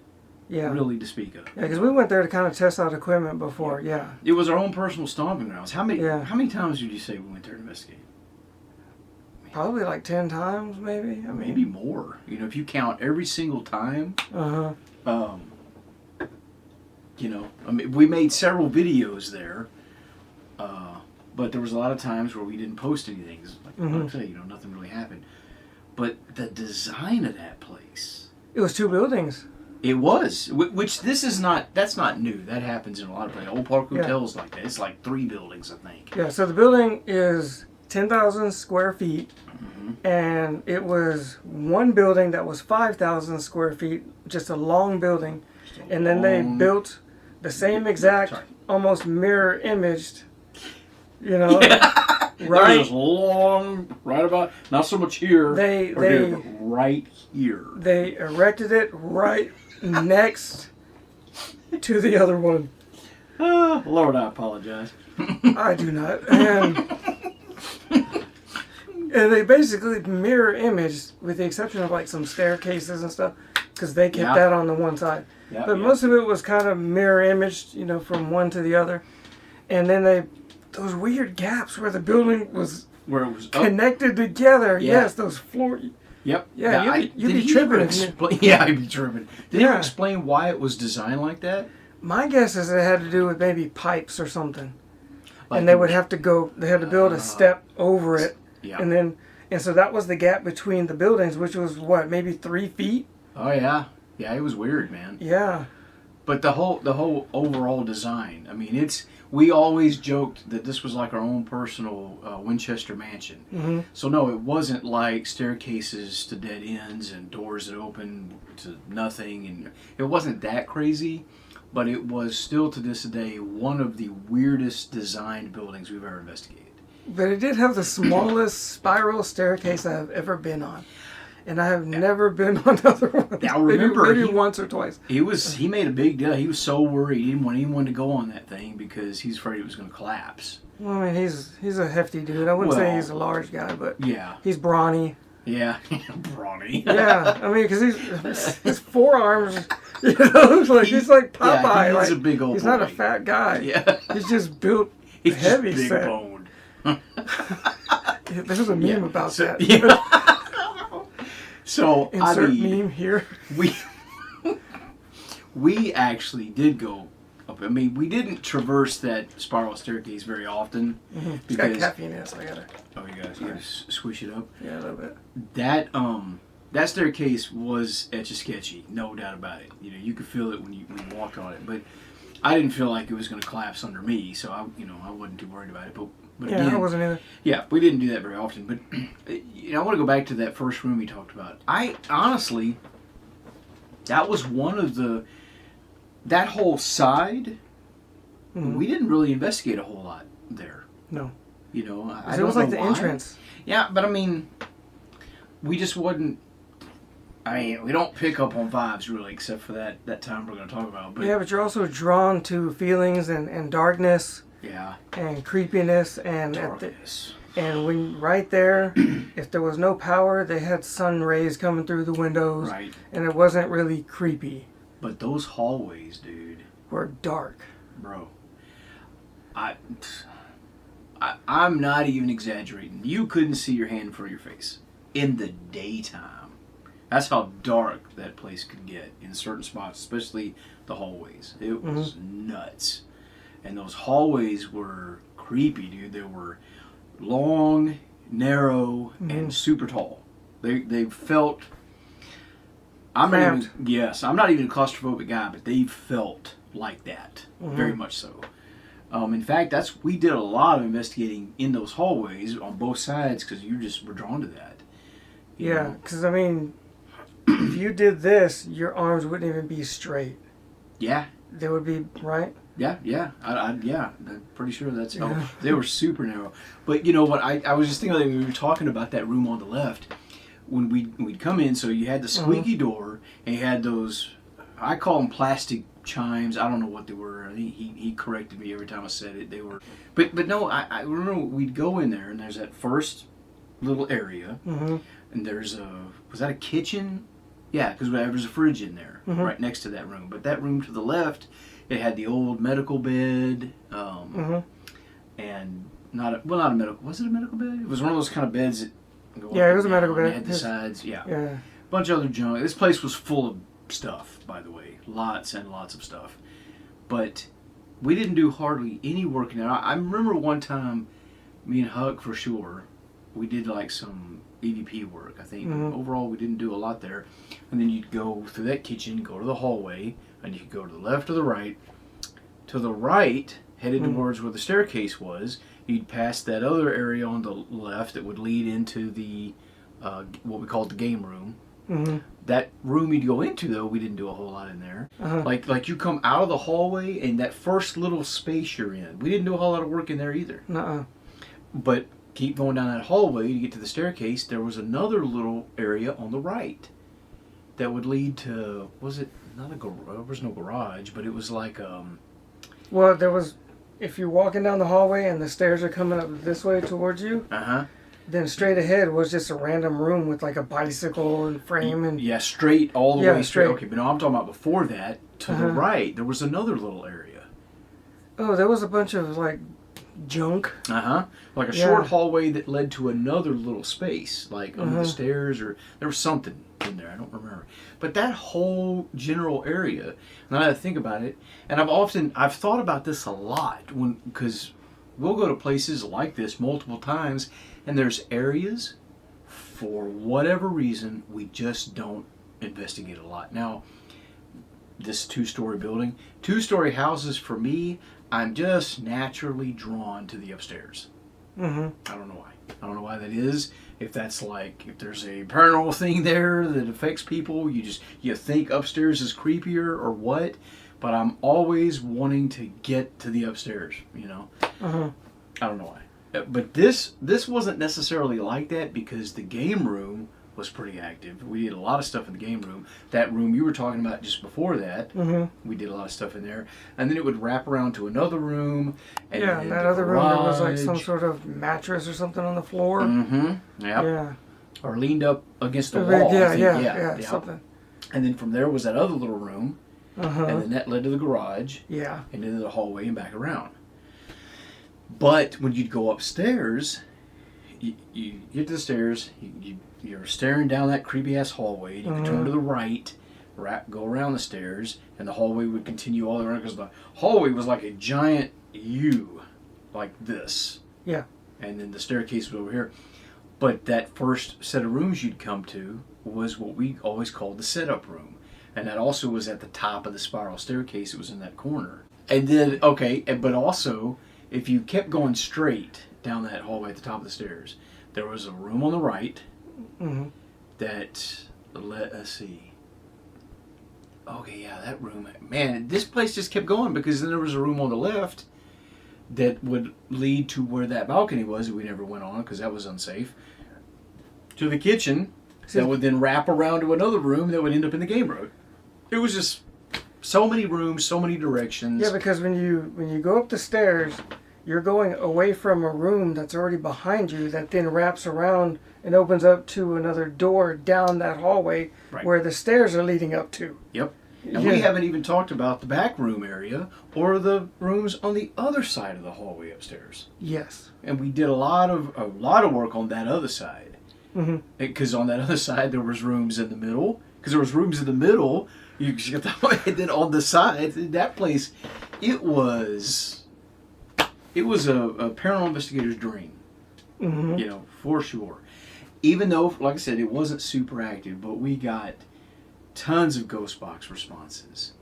S2: really, to speak of.
S1: Yeah, because we went there to kind of test out equipment before,
S2: It was our own personal stomping grounds. How many times did you say we went there to investigate?
S1: Probably like 10 times, maybe.
S2: Maybe more. If you count every single time. We made several videos there, but there was a lot of times where we didn't post anything. Like I say, nothing really happened. But the design of that place.
S1: It was 2 buildings.
S2: It was, which that's not new. That happens in a lot of places. Old Park hotels like that. It's like 3 buildings, I think.
S1: Yeah, so the building is 10,000 square feet, and it was one building that was 5,000 square feet, just a long building, and then they built the same exact, almost mirror imaged, right?
S2: There's long, right about, not so much here, but right here.
S1: They erected it right next to the other one.
S2: Oh, Lord, I apologize.
S1: I do not. And they basically mirror imaged, with the exception of like some staircases and stuff, because they kept that on the one side. But most of it was kind of mirror imaged, from one to the other. And then those weird gaps where the building was connected together. Yeah. Yes, those floors.
S2: Yep.
S1: Yeah, you'd be tripping.
S2: I'd be tripping. Did you explain why it was designed like that?
S1: My guess is it had to do with maybe pipes or something. And they would have to build a step over it. Yeah. And so that was the gap between the buildings, which was maybe 3 feet?
S2: Oh yeah. Yeah, it was weird, man.
S1: Yeah.
S2: But the whole overall design, I mean, we always joked that this was like our own personal Winchester mansion. So no, it wasn't like staircases to dead ends and doors that open to nothing, and it wasn't that crazy, but it was still to this day one of the weirdest designed buildings we've ever investigated.
S1: But it did have the smallest spiral staircase I've ever been on. And I have never been on other ones.
S2: Now remember,
S1: maybe once or twice.
S2: He made a big deal. He was so worried he didn't want anyone to go on that thing because he's afraid it was going to collapse.
S1: Well, I mean, he's a hefty dude. I wouldn't say he's a large guy, but he's brawny.
S2: Yeah, brawny.
S1: Yeah, I mean, because his forearms, he's like Popeye.
S2: Yeah, he's a big old
S1: He's
S2: boy.
S1: Not a fat guy.
S2: Yeah,
S1: he's just built
S2: he's
S1: heavy
S2: just big
S1: set.
S2: boned.
S1: There's a meme about that.
S2: Yeah. So
S1: insert meme here.
S2: We actually did go up. I mean, we didn't traverse that spiral staircase very often.
S1: It's got caffeine in it, so I gotta.
S2: Oh, you gotta swish it up.
S1: Yeah, a little bit.
S2: That staircase was etch-a-sketchy, no doubt about it. You could feel it when you walked on it, but I didn't feel like it was going to collapse under me, so I wasn't too worried about it. But again,
S1: I wasn't either.
S2: Yeah, we didn't do that very often. But I want to go back to that first room we talked about. I honestly, that was one of that whole side. We didn't really investigate a whole lot there.
S1: No.
S2: I
S1: it
S2: don't
S1: was like
S2: know
S1: the
S2: why.
S1: entrance.
S2: Yeah, but I mean, we just wasn't. I mean, we don't pick up on vibes really, except for that time we're going to talk about. But
S1: but you're also drawn to feelings and darkness.
S2: Yeah.
S1: And creepiness and
S2: darkness.
S1: And when right there, if there was no power, they had sun rays coming through the windows.
S2: Right.
S1: And it wasn't really creepy.
S2: But those hallways, dude.
S1: Were dark.
S2: Bro. I'm not even exaggerating. You couldn't see your hand in front of your face in the daytime. That's how dark that place could get in certain spots, especially the hallways. It was nuts. And those hallways were creepy, dude. They were long, narrow, and super tall. They felt... I'm not even a claustrophobic guy, but they felt like that. Very much so. In fact, we did a lot of investigating in those hallways on both sides because you just were drawn to that.
S1: Yeah, because I mean, if you did this, your arms wouldn't even be straight.
S2: Yeah.
S1: They would be, right?
S2: Yeah. I'm pretty sure that's how they were super narrow. But you know what? I was just thinking when we were talking about that room on the left. When we'd come in, so you had the squeaky door, and you had those, I call them plastic chimes. I don't know what they were. I think he corrected me every time I said it. They were, but no, I remember we'd go in there, and there's that first little area, and there's was that a kitchen? Yeah, because there was a fridge in there right next to that room. But that room to the left, it had the old medical bed, and not a medical. Was it a medical bed? It was one of those kind of beds that.
S1: Yeah, it was a medical bed.
S2: It had the sides, yeah. Bunch of other junk. This place was full of stuff, by the way. Lots and lots of stuff. But we didn't do hardly any work in there. I remember one time, me and Huck, for sure, we did like some EVP work, I think. Overall, we didn't do a lot there. And then you'd go through that kitchen, go to the hallway, and you could go to the left or the right. To the right, headed towards where the staircase was, you'd pass that other area on the left that would lead into the what we called the game room. That room you'd go into, though, we didn't do a whole lot in there. Like you come out of the hallway and that first little space you're in, we didn't do a whole lot of work in there either. But keep going down that hallway to get to the staircase. There was another little area on the right that would lead to, was it not a garage? There was no garage, but it was like
S1: Well, there was. If you're walking down the hallway and the stairs are coming up this way towards you, then straight ahead was just a random room with like a bicycle and frame and
S2: straight all the way straight.
S1: straight.
S2: Okay, but no, I'm talking about before that. To the right, there was another little area.
S1: Oh, there was a bunch of like junk.
S2: Like a short hallway that led to another little space, like under the stairs, or there was something in there. I don't remember. But that whole general area, now that I think about it, and I've thought about this a lot because we'll go to places like this multiple times, and there's areas, for whatever reason, we just don't investigate a lot. Now, this 2-story building, 2-story houses, for me, I'm just naturally drawn to the upstairs. I don't know why. I don't know why that is. If that's like, if there's a paranormal thing there that affects people, you think upstairs is creepier or what. But I'm always wanting to get to the upstairs, you know. I don't know why. But this wasn't necessarily like that because the game room was pretty active. We did a lot of stuff in the game room. That room you were talking about just before that, we did a lot of stuff in there. And then it would wrap around to another room. And
S1: and that other room, there was like some sort of mattress or something on the floor.
S2: Yeah. Or leaned up against the wall.
S1: Yeah, something.
S2: And then from there was that other little room. And then that led to the garage.
S1: Yeah.
S2: And into the hallway and back around. But when you'd go upstairs, you get to the stairs, you're staring down that creepy ass hallway. You could turn to the right, go around the stairs, and the hallway would continue all the way around because the hallway was like a giant U, like this.
S1: Yeah.
S2: And then the staircase was over here. But that first set of rooms you'd come to was what we always called the setup room. And that also was at the top of the spiral staircase. It was in that corner. And then, but also, if you kept going straight down that hallway at the top of the stairs, there was a room on the right that, let's see. Okay, yeah, that room. Man, this place just kept going because then there was a room on the left that would lead to where that balcony was that we never went on because that was unsafe. To the kitchen that would then wrap around to another room that would end up in the game room. It was just so many rooms, so many directions.
S1: Yeah, because when you go up the stairs, you're going away from a room that's already behind you that then wraps around and opens up to another door down that hallway where the stairs are leading up to.
S2: Yep. And we haven't even talked about the back room area or the rooms on the other side of the hallway upstairs.
S1: Yes.
S2: And we did a lot of work on that other side. Because on that other side there was rooms in the middle. Because there was rooms in the middle. You get that, and then on the side, that place, it was a paranormal investigator's dream. You know, for sure. Even though, like I said, it wasn't super active, but we got tons of ghost box responses.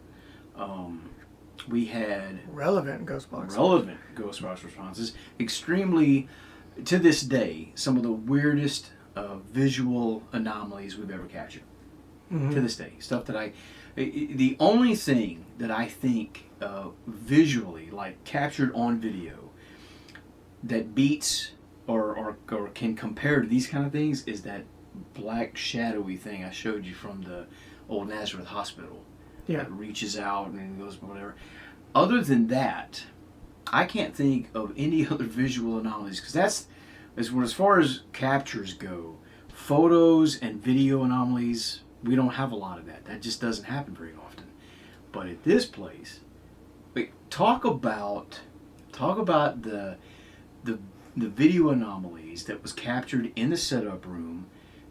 S2: We had
S1: relevant ghost box
S2: responses. Extremely, to this day, some of the weirdest visual anomalies we've ever captured. To this day, stuff that the only thing that I think visually, like captured on video, that beats or can compare to these kind of things is that black shadowy thing I showed you from the old Nazareth Hospital.
S1: Yeah.
S2: It reaches out and goes whatever. Other than that, I can't think of any other visual anomalies, because that's, as far as captures go, photos and video anomalies, we don't have a lot of that. That just doesn't happen very often. But at this place, talk about the video anomalies that was captured in the setup room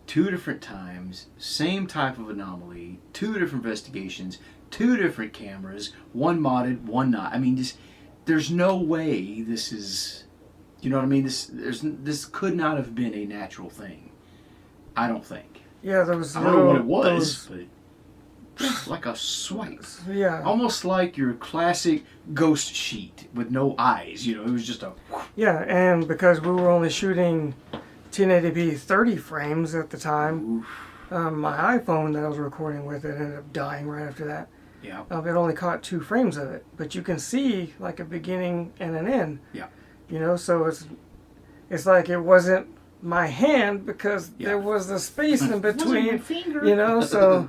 S2: 2 different times, same type of anomaly, 2 different investigations, 2 different cameras, one modded, one not. I mean, there's no way this is, you know what I mean? This could not have been a natural thing. I don't think.
S1: Yeah, there was.
S2: I don't know what it was, but like a swipe.
S1: Yeah.
S2: Almost like your classic ghost sheet with no eyes. You know, it was just a.
S1: Yeah, and because we were only shooting 1080p 30 frames at the time, my iPhone that I was recording with, it ended up dying right after that.
S2: Yeah.
S1: It only caught 2 frames of it, but you can see like a beginning and an end.
S2: Yeah.
S1: You know, so it's like it wasn't my hand because there was the space in between. You know, so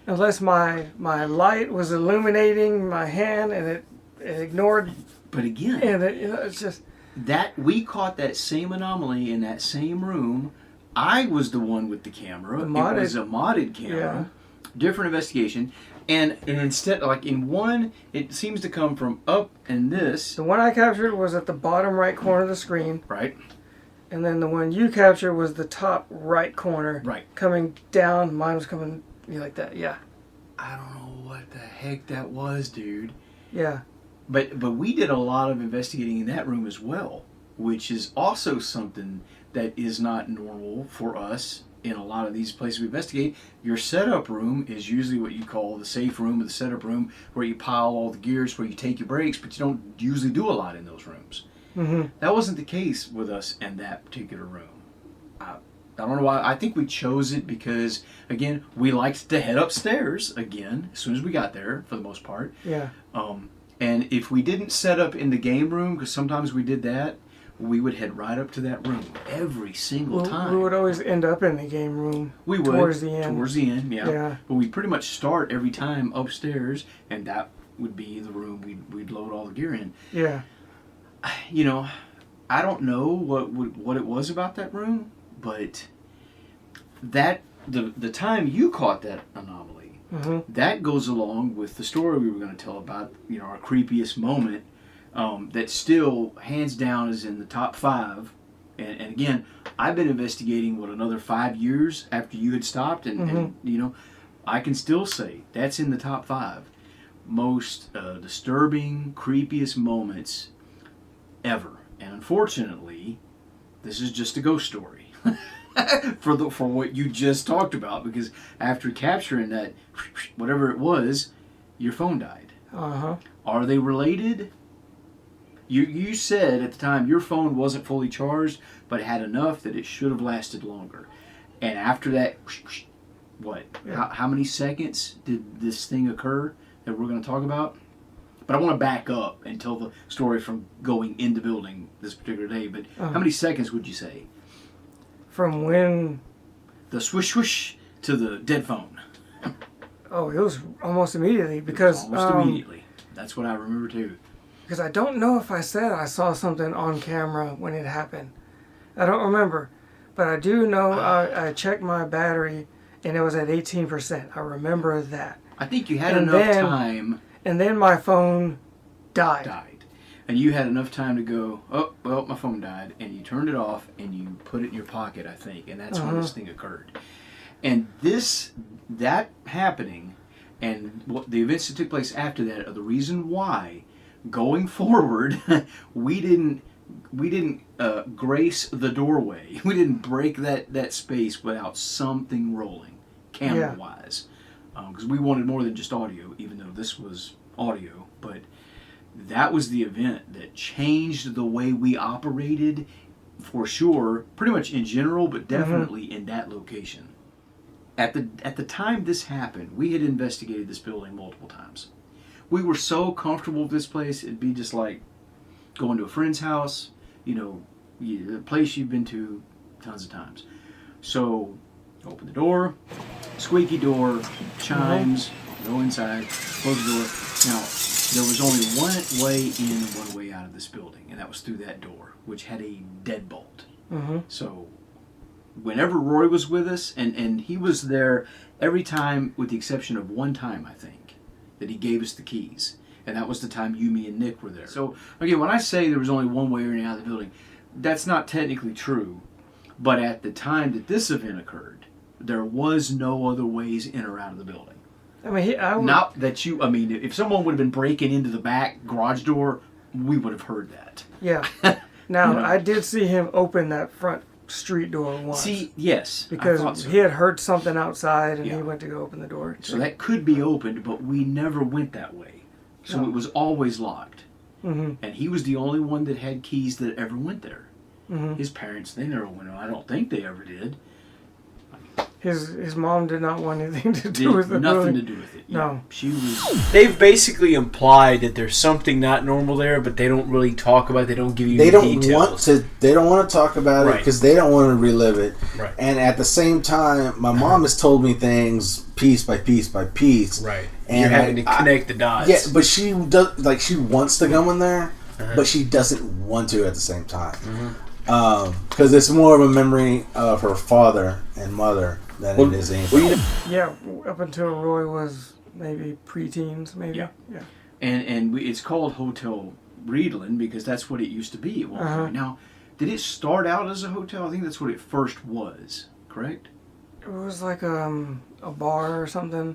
S1: unless my light was illuminating my hand and it ignored.
S2: But again,
S1: and it's just
S2: that we caught that same anomaly in that same room. I was the one with the camera. It was a modded camera. Yeah. Different investigation. And instead, like in one, it seems to come from up and this.
S1: The one I captured was at the bottom right corner of the screen.
S2: Right.
S1: And then the one you captured was the top right corner.
S2: Right.
S1: Coming down. Mine was coming like that. Yeah.
S2: I don't know what the heck that was, dude.
S1: Yeah.
S2: But we did a lot of investigating in that room as well, which is also something that is not normal for us in a lot of these places we investigate. Your setup room is usually what you call the safe room or the setup room, where you pile all the gears, where you take your breaks, but you don't usually do a lot in those rooms. That wasn't the case with us in that particular room. I don't know why. I think we chose it because, again, we liked to head upstairs again as soon as we got there, for the most part.
S1: Yeah.
S2: And if we didn't set up in the game room, because sometimes we did that, we would head right up to that room every single time.
S1: We would always end up in the game room.
S2: We would.
S1: Towards the end.
S2: Towards the end,
S1: yeah.
S2: But we pretty much start every time upstairs, and that would be the room we'd load all the gear in.
S1: Yeah.
S2: You know, I don't know what it was about that room, but that the time you caught that anomaly, that goes along with the story we were going to tell about, you know, our creepiest moment. That still, hands down, is in the top 5. And again, I've been investigating, another 5 years after you had stopped. And, you know, I can still say that's in the top 5. Most disturbing, creepiest moments ever. And unfortunately, this is just a ghost story. for what you just talked about. Because after capturing that, whatever it was, your phone died. Are they related? You said at the time your phone wasn't fully charged, but had enough that it should have lasted longer. And after that, what? Yeah. How many seconds did this thing occur that we're going to talk about? But I want to back up and tell the story from going in the building this particular day. But how many seconds would you say?
S1: From when?
S2: The swish swish to the dead phone.
S1: Oh, it was almost immediately because...
S2: Almost immediately. That's what I remember too.
S1: because I don't know if I said I saw something on camera when it happened. I don't remember. But I do know I checked my battery and it was at 18%. I remember that.
S2: I think you had enough time.
S1: And then my phone died.
S2: And you had enough time to go, oh, well, my phone died. And you turned it off and you put it in your pocket, I think. And that's when this thing occurred. And that happening and what the events that took place after that are the reason why, going forward, we didn't grace the doorway. We didn't break that space without something rolling, camera-wise. Because we wanted more than just audio, even though this was audio. But that was the event that changed the way we operated, for sure, pretty much in general, but definitely in that location. At the time this happened, we had investigated this building multiple times. We were so comfortable with this place, it'd be just like going to a friend's house, a place you've been to tons of times. So, open the door, squeaky door, chimes, go inside, close the door. Now, there was only one way in and one way out of this building, and that was through that door, which had a deadbolt. So, whenever Roy was with us, and he was there every time with the exception of one time, I think, that he gave us the keys. And that was the time you, me, and Nick were there. So, again, when I say there was only one way in and out of the building, that's not technically true. But at the time that this event occurred, there was no other ways in or out of the building.
S1: I mean,
S2: if someone would have been breaking into the back garage door, we would have heard that.
S1: Yeah. Now, I did see him open that front street door once.
S2: See, yes.
S1: Because he had heard something outside and he went to go open the door.
S2: So that could be opened, but we never went that way. So it was always locked. And he was the only one that had keys that ever went there. His parents, they never went. I don't think they ever did.
S1: His mom did not want anything to do with it.
S2: Nothing to do with it.
S1: No.
S2: She was...
S4: They've basically implied that there's something not normal there, but they don't really talk about it. They don't give you details.
S3: They don't want to talk about it because they don't want to relive it.
S4: Right.
S3: And at the same time, my mom has told me things piece by piece by piece.
S4: Right.
S3: And
S4: you're having to connect the dots.
S3: Yeah, but she does, like, she wants to go in there, but she doesn't want to at the same time. Because it's more of a memory of her father and mother than it is anything.
S1: Yeah, up until Roy was maybe preteens, maybe.
S2: Yeah. And it's called Hotel Reidland because that's what it used to be at one point. Now, did it start out as a hotel? I think that's what it first was, correct?
S1: It was like a bar or something.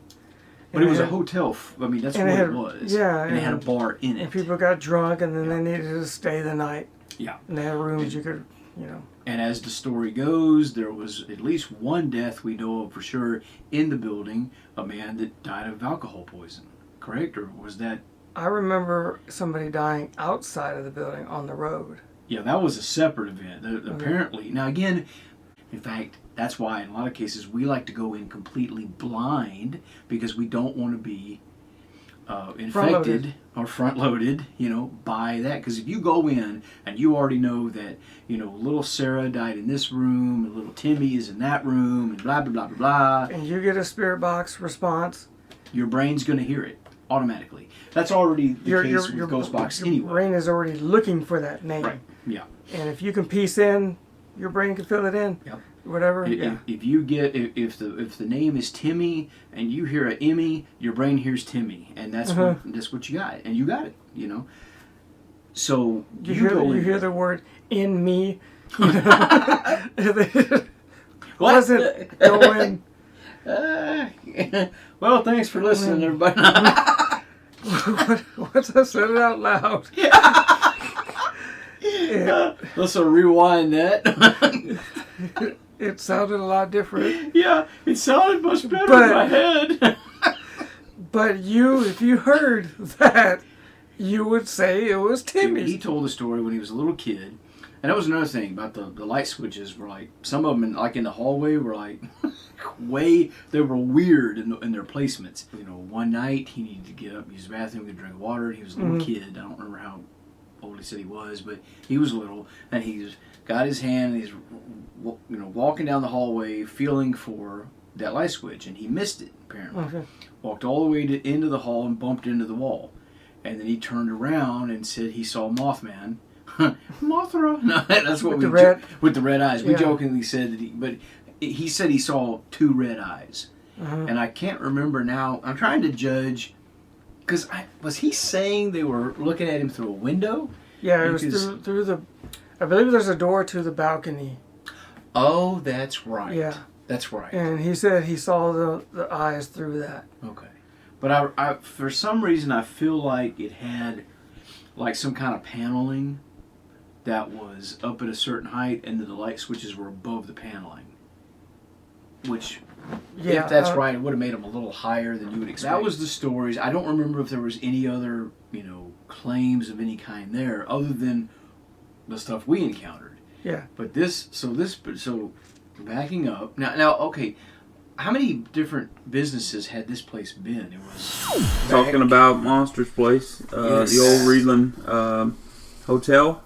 S2: But it was a hotel. I mean, that's what it was.
S1: Yeah.
S2: And it had a bar in it.
S1: And people got drunk and then they needed to stay the night.
S2: Yeah.
S1: And they had rooms you could,
S2: And as the story goes, there was at least one death we know of for sure in the building, a man that died of alcohol poison, correct? Or was that...
S1: I remember somebody dying outside of the building on the road.
S2: Yeah, that was a separate event. Apparently, now again, in fact, that's why in a lot of cases we like to go in completely blind because we don't want to be infected or front-loaded, by that. Because if you go in and you already know that, little Sarah died in this room and little Timmy is in that room and blah, blah, blah, blah, blah.
S1: And you get a spirit box response.
S2: Your brain's going to hear it automatically. That's already the case with Ghostbox anyway.
S1: Your brain is already looking for that name.
S2: Right, yeah.
S1: And if you can piece in, your brain can fill it in.
S2: Yep.
S1: Whatever.
S2: If you get if the name is Timmy and you hear a Emmy, your brain hears Timmy, and that's what you got, and you got it, So
S1: you hear the word in me. Wasn't going.
S2: Well, thanks for listening, everybody.
S1: What's I said it out loud?
S2: Let's rewind that.
S1: It sounded a lot different.
S2: Yeah, it sounded much better in my head.
S1: But if you heard that, you would say it was Timmy.
S2: He told the story when he was a little kid. And that was another thing about the light switches were like, some of them in the hallway were like, they were weird in their placements. One night he needed to get up, use the bathroom, get a drink of water. He was a little kid. I don't remember how old he said he was, but he was little. And he's got his hand and he's walking down the hallway feeling for that light switch, and he missed it apparently. Walked all the way into the hall and bumped into the wall. And then he turned around and said he saw Mothman. Mothra? No, that's what with the red eyes. We jokingly said that but he said he saw 2 red eyes. And I can't remember now. I'm trying to judge, because was he saying they were looking at him through a window?
S1: Yeah, it was through the, I believe there's a door to the balcony.
S2: Oh, that's right.
S1: Yeah.
S2: That's right.
S1: And he said he saw the eyes through that.
S2: Okay. But I for some reason, I feel like it had like some kind of paneling that was up at a certain height, and then the light switches were above the paneling. Which, if that's right, it would have made them a little higher than you would expect. That was the stories. I don't remember if there was any other, claims of any kind there, other than the stuff we encountered.
S1: Yeah.
S2: But so backing up now, okay. How many different businesses had this place been? It was
S5: talking about Monster's Place,
S2: yes.
S5: The old Reidland Hotel,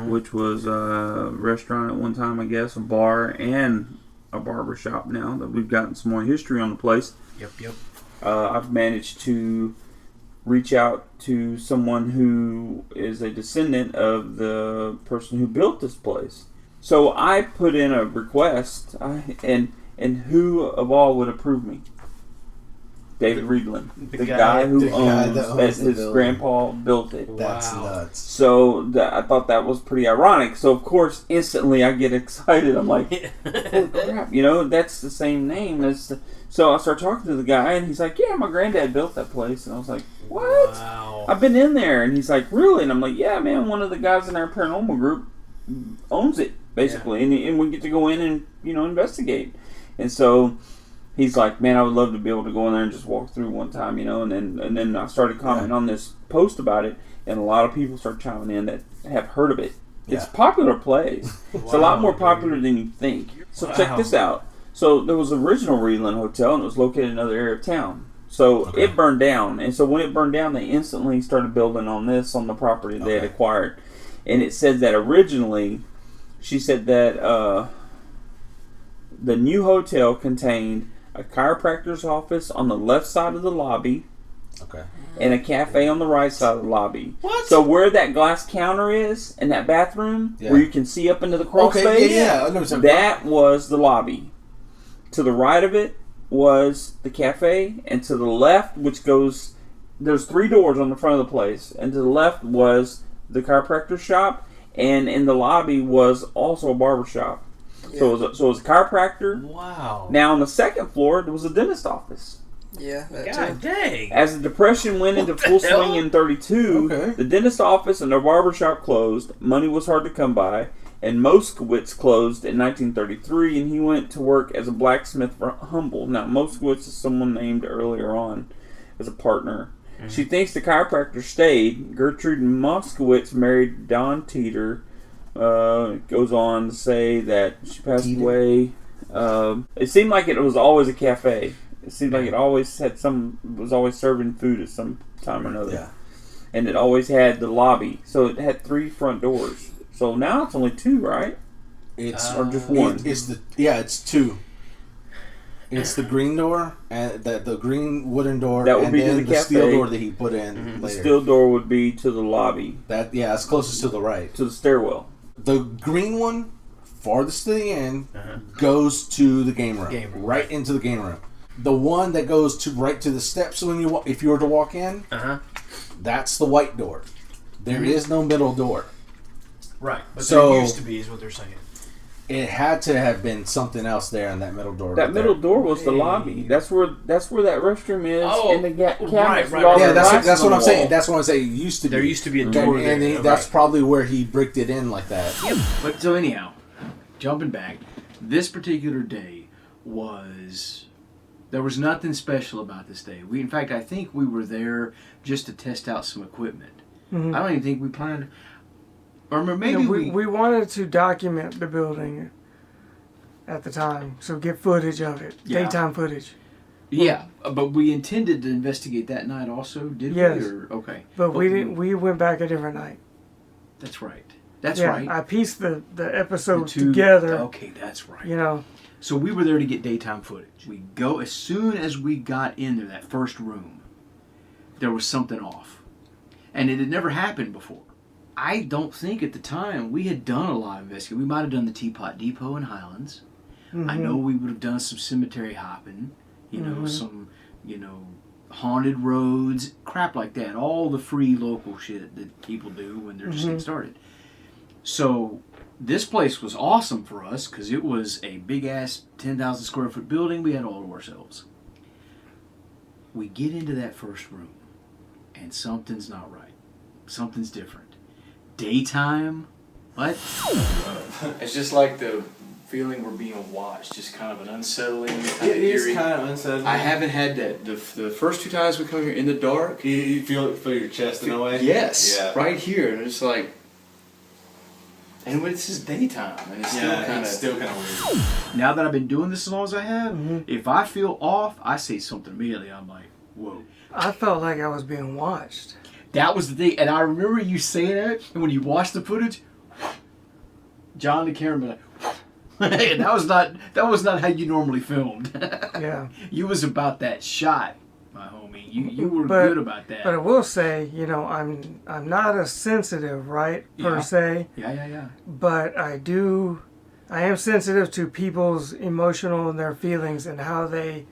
S5: which was a restaurant at one time, I guess, a bar, and a barber shop now that we've gotten some more history on the place.
S4: Yep.
S5: I've managed to reach out to someone who is a descendant of the person who built this place. So I put in a request, and who of all would approve me? David Reidland, the guy who owns his grandpa built it.
S3: That's nuts.
S5: So I thought that was pretty ironic. So of course, instantly I get excited. I'm like, holy crap! That's the same name. So I start talking to the guy, and he's like, yeah, my granddad built that place. And I was like, what?
S4: Wow.
S5: I've been in there. And he's like, really? And I'm like, yeah, man. One of the guys in our paranormal group owns it, basically, and we get to go in and investigate. And so he's like, man, I would love to be able to go in there and just walk through one time, and then I started commenting on this post about it, and a lot of people start chiming in that have heard of it. It's a popular place. It's a lot more popular than you think. So check this out. So there was the original Reidland Hotel, and it was located in another area of town. So it burned down, and so when it burned down, they instantly started building on the property they had acquired. And it said that originally, she said that the new hotel contained a chiropractor's office on the left side of the lobby, and a cafe on the right side of the lobby.
S3: What?
S5: So where that glass counter is in that bathroom, where you can see up into the crawl space, that was the lobby. To the right of it was the cafe, and to the left, there's 3 doors on the front of the place, and to the left was the chiropractor shop, and in the lobby was also a barber shop. Yeah. So it was a chiropractor.
S4: Wow.
S5: Now on the second floor there was a dentist office.
S1: Yeah,
S4: God dang.
S5: As the Depression went into full swing in 1932, the dentist office and the barber shop closed. Money was hard to come by, and Moskowitz closed in 1933, and he went to work as a blacksmith for Humble. Now Moskowitz is someone named earlier on as a partner. Mm-hmm. She thinks the chiropractor stayed. Gertrude Moskowitz married Don Teeter. It goes on to say that she passed away. It seemed like it was always a cafe. It seemed like it always was always serving food at some time or another. Yeah. And it always had the lobby. So it had 3 front doors. So now it's only 2, right? Or just 1?
S3: It's 2. It's the green door, and the green wooden door,
S5: that would
S3: and
S5: be
S3: then
S5: to
S3: the
S5: cafe.
S3: Steel door that he put in later.
S5: The steel door would be to the lobby.
S3: It's closest to the right.
S5: To the stairwell.
S3: The green one, farthest to the end, goes to the game room. Right into the game room. The one that goes right to the steps if you were to walk in, that's the white door. There is no middle door.
S2: Right. But there used to be, is what they're saying.
S3: It had to have been something else there in that middle door.
S5: That middle door was the lobby. That's where that restroom is. And the cabinets.
S2: Right.
S3: Yeah, that's what I'm saying. That's what I'm saying. It used to be.
S2: There used to be a door there.
S3: And that's probably where he bricked it in like that.
S2: Yep. But so anyhow, jumping back, this particular day there was nothing special about this day. In fact, I think we were there just to test out some equipment. Mm-hmm. I don't even think we planned. Or maybe
S1: we wanted to document the building at the time, so get footage of it, daytime footage.
S2: Yeah, but we intended to investigate that night also, did we? Okay.
S1: But we didn't. We went back a different night.
S2: That's right. That's right.
S1: I pieced the episode together.
S2: Okay, that's right. So we were there to get daytime footage. We go as soon as we got in there, that first room, there was something off. And it had never happened before. I don't think at the time we had done a lot of investigating. We might have done the Teapot Depot in Highlands.
S1: Mm-hmm.
S2: I know we would have done some cemetery hopping, some, haunted roads, crap like that. All the free local shit that people do when they're just getting started. So this place was awesome for us because it was a big-ass 10,000 square foot building. We had all to ourselves. We get into that first room, and something's not right. Something's different. Daytime? What? It's just like the feeling we're being watched. Just kind of an unsettling, kind of eerie.
S3: kind of unsettling.
S2: I haven't had that. The first 2 times we come here in the dark.
S3: You feel your chest in a way?
S2: Yes.
S3: Yeah.
S2: Right here. And it's like... And it's just daytime. And it's
S3: still kind of weird.
S2: Now that I've been doing this as long as I have, if I feel off, I say something immediately. I'm like, whoa.
S1: I felt like I was being watched.
S2: That was the thing. And I remember you saying that. And when you watched the footage, John the cameraman like... and that was not how you normally filmed.
S1: Yeah.
S2: You was about that shot, my homie. You were good about that.
S1: But I will say, I'm not as sensitive, right, per se.
S2: Yeah.
S1: But I am sensitive to people's emotional and their feelings and how they.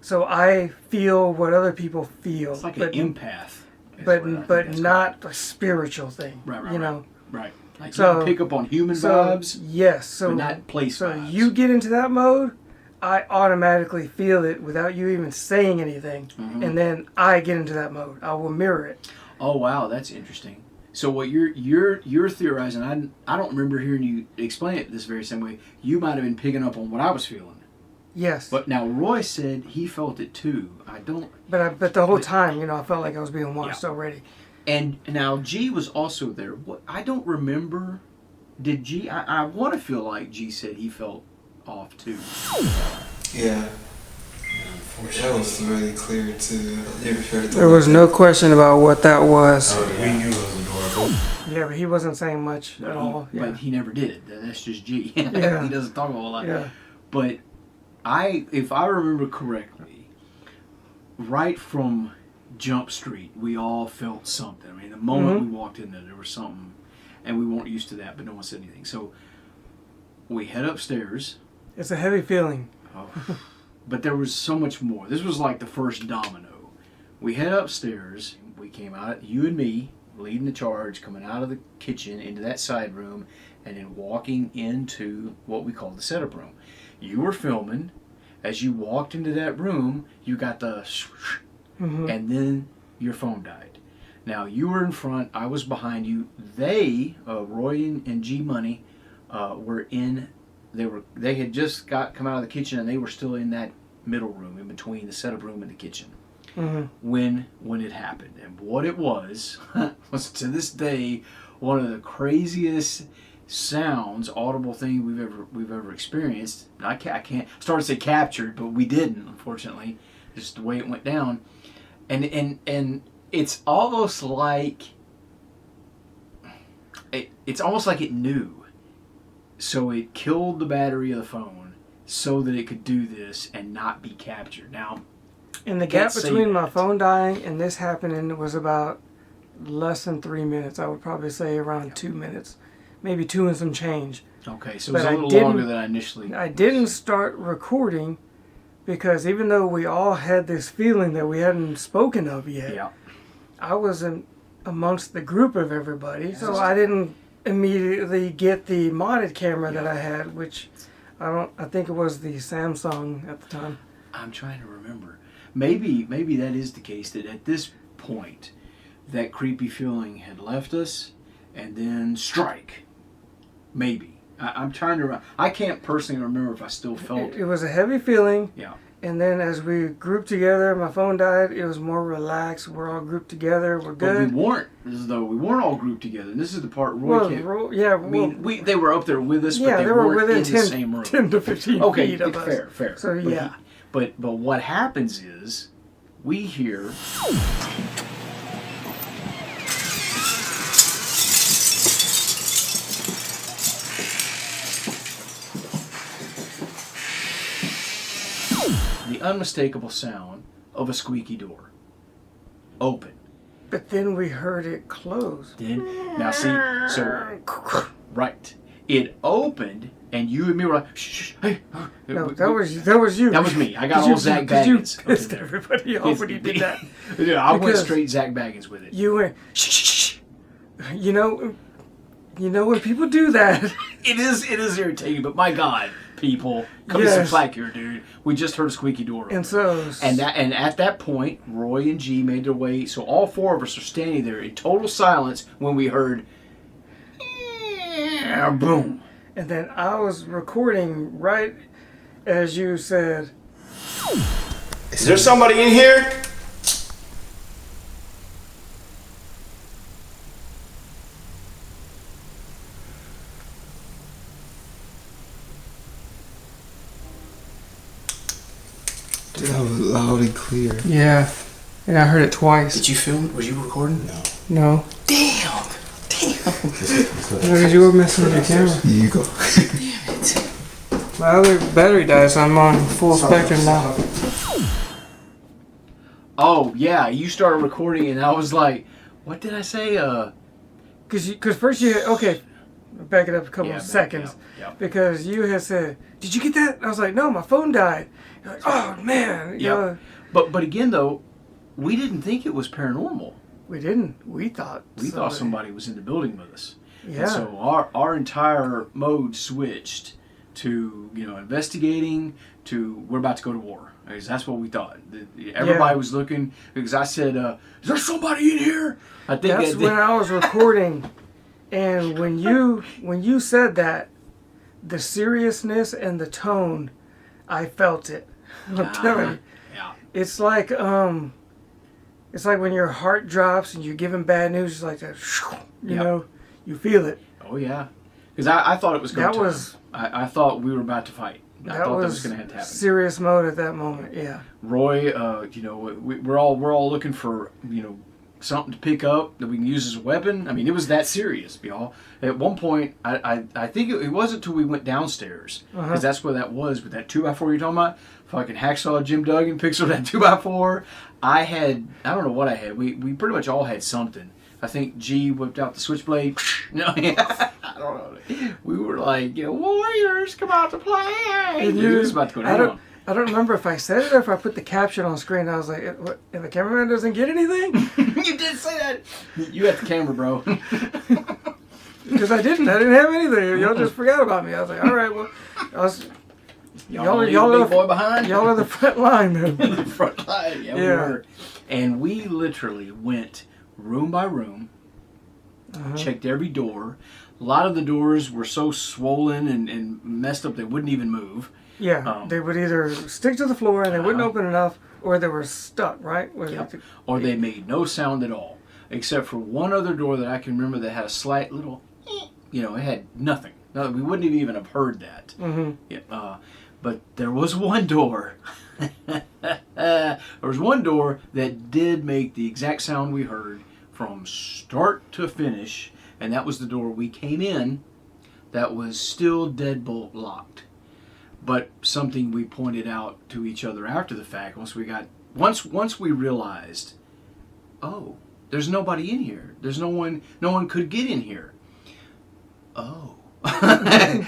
S1: So I feel what other people feel.
S2: It's like an empath.
S1: But not a spiritual thing.
S2: Right. Right. Like
S1: So-
S2: you pick up on human vibes,
S1: Yes. So
S2: but not place
S1: So
S2: vibes.
S1: you get into that mode, I automatically feel it without you even saying anything, and then I get into that mode. I will mirror it.
S2: Oh wow, that's interesting. So what you're theorizing? I don't remember hearing you explain it this very same way. You might have been picking up on what I was feeling.
S1: Yes.
S2: But now Roy said he felt it too. I don't.
S1: But the whole time, I felt like I was being watched already.
S2: And now G was also there. What I don't remember. Did G? I want to feel like G said he felt off too.
S6: Yeah. That was really clear too.
S1: There was no question about what that was.
S6: Oh, yeah. We knew it was adorable.
S1: Yeah, but he wasn't saying much at all. Yeah.
S2: But he never did it. That's just G.
S1: Yeah.
S2: He doesn't talk a whole lot.
S1: Yeah.
S2: But if I remember correctly, right from Jump Street, we all felt something. I mean, the moment we walked in there was something, and we weren't used to that, but no one said anything. So we head upstairs.
S1: It's a heavy feeling.
S2: Oh, but there was so much more. This was like the first domino. We head upstairs. We came out, you and me, leading the charge, coming out of the kitchen into that side room, and then walking into what we call the setup room. You were filming. As you walked into that room, you got the and then your phone died. Now you were in front, I was behind you. They, Roy and G Money, were in. They had just come out of the kitchen and they were still in that middle room in between the setup room and the kitchen when it happened. And what it was to this day one of the craziest sounds, audible thing we've ever experienced. I can't start to say captured, but we didn't, unfortunately. Just the way it went down. And it's almost like it knew. So it killed the battery of the phone so that it could do this and not be captured. Now,
S1: And the gap between my phone dying and this happening was about less than 3 minutes. I would probably say around 2 minutes. Maybe 2 and some change.
S2: Okay, so it
S1: But
S2: was a little longer than I initially...
S1: I didn't start recording because even though we all had this feeling that we hadn't spoken of yet, I wasn't amongst the group of everybody, so I didn't immediately get the modded camera that I had, which I think it was the Samsung at the time.
S2: I'm trying to remember. Maybe that is the case, that at this point, that creepy feeling had left us, and then strike. Maybe. I'm trying to... I can't personally remember if I still felt...
S1: It was a heavy feeling.
S2: Yeah.
S1: And then as we grouped together, my phone died, it was more relaxed. We're all grouped together. We're good.
S2: But we weren't. As though we weren't all grouped together. And this is the part Roy can't... they were up there with us, but they weren't
S1: within
S2: in
S1: 10,
S2: the same room.
S1: 10 to 15 feet of us.
S2: Fair.
S1: So, yeah.
S2: But what happens is, we hear... the unmistakable sound of a squeaky door. Open.
S1: But then we heard it close.
S2: Now see, so right, it opened, and you and me were like, shh, hey.
S1: No, that was you.
S2: That was me. I got all Zach Baggins.
S1: You pissed everybody off when you did that.
S2: Yeah, I went straight Zach Baggins with it.
S1: You went, shh. You know when people do that.
S2: It is irritating, but my God, people, cut me some slack here, dude. We just heard a squeaky door open.
S1: And
S2: at that point, Roy and G made their way. So all four of us are standing there in total silence when we heard, boom.
S1: And then I was recording right as you said,
S7: "Is there somebody in here?"
S6: Dude, that was loud and clear.
S1: yeah. And I heard it twice.
S2: Did you film? Was you recording?
S1: No.
S2: Damn.
S1: Because you were messing with your camera.
S6: Here you go.
S2: Damn it.
S1: My other battery died, so I'm on full spectrum now.
S2: Oh, yeah. You started recording, and I was like, what did I say?
S1: Because first you okay, back it up a couple of seconds.
S2: Yeah.
S1: Because you had said, "Did you get that?" I was like, "No, my phone died." You're like, "Oh man." You know,
S2: But again, though, we didn't think it was paranormal.
S1: we didn't. We thought
S2: Somebody was in the building with us.
S1: Yeah.
S2: And so our entire mode switched to investigating to we're about to go to war. Because that's what we thought. Everybody was looking because I said, "Is there somebody in here?" I think
S1: that's when I was recording, and when you said that, the seriousness and the tone, I felt it. I'm telling you.
S2: Yeah.
S1: It's like when your heart drops and you're given bad news. It's like that. You know, you feel it.
S2: Oh yeah. Because I thought it was going to.
S1: That was.
S2: I thought we were about to fight. I thought that was going to have to happen.
S1: Serious mode at that moment. Yeah.
S2: Roy, we're all looking for something to pick up that we can use as a weapon. I mean, it was that serious, y'all. At one point, I think it wasn't until we went downstairs, because that's where that was, with that 2x4 you're talking about. Fucking hacksaw Jim Duggan picks up that 2x4. I don't know what I had. We pretty much all had something. I think G whipped out the switchblade. No, yeah. I don't know. We were like, warriors come out to play.
S1: And
S2: It was about to go down.
S1: I don't remember if I said it or if I put the caption on screen. I was like, "What, if the cameraman doesn't get anything?"
S2: You did say that. You had the camera, bro.
S1: Because I didn't have anything. Y'all just forgot about me. I was like, all right, well, y'all are the
S2: boy behind.
S1: Y'all are the front line, man.
S2: The front line. Yeah, we were. And we literally went room by room, checked every door. A lot of the doors were so swollen and messed up they wouldn't even move.
S1: Yeah, they would either stick to the floor and they wouldn't open enough, or they were stuck, right?
S2: Or they made no sound at all, except for one other door that I can remember that had a slight little, it had nothing. No, we wouldn't even have heard that.
S1: Mm-hmm.
S2: Yeah, but there was one door. There was one door that did make the exact sound we heard from start to finish, and that was the door we came in that was still deadbolt locked. But something we pointed out to each other after the fact, once we realized, oh, there's nobody in here. There's no one could get in here. Oh.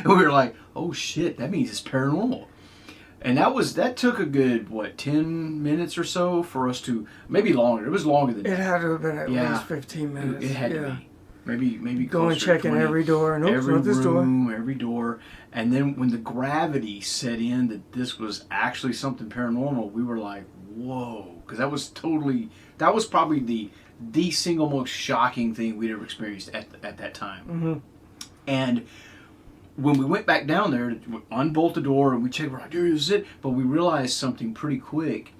S2: We were like, oh shit, that means it's paranormal. And that took a good 10 minutes or so for us to, maybe longer. It was longer than that.
S1: It had to have been at least 15 minutes.
S2: It had to be. Maybe
S1: going checking every door.
S2: Every room, every door. And then when the gravity set in that this was actually something paranormal, we were like, whoa. Because that was probably the single most shocking thing we'd ever experienced at that time.
S1: Mm-hmm.
S2: And when we went back down there to unbolt the door and we checked, we're like, dude, this is it. But we realized something pretty quick.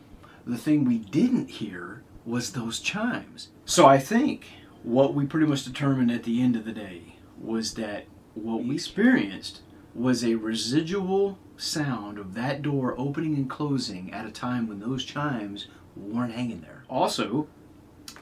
S2: The thing we didn't hear was those chimes. So I think what we pretty much determined at the end of the day was that what we experienced was a residual sound of that door opening and closing at a time when those chimes weren't hanging there. Also,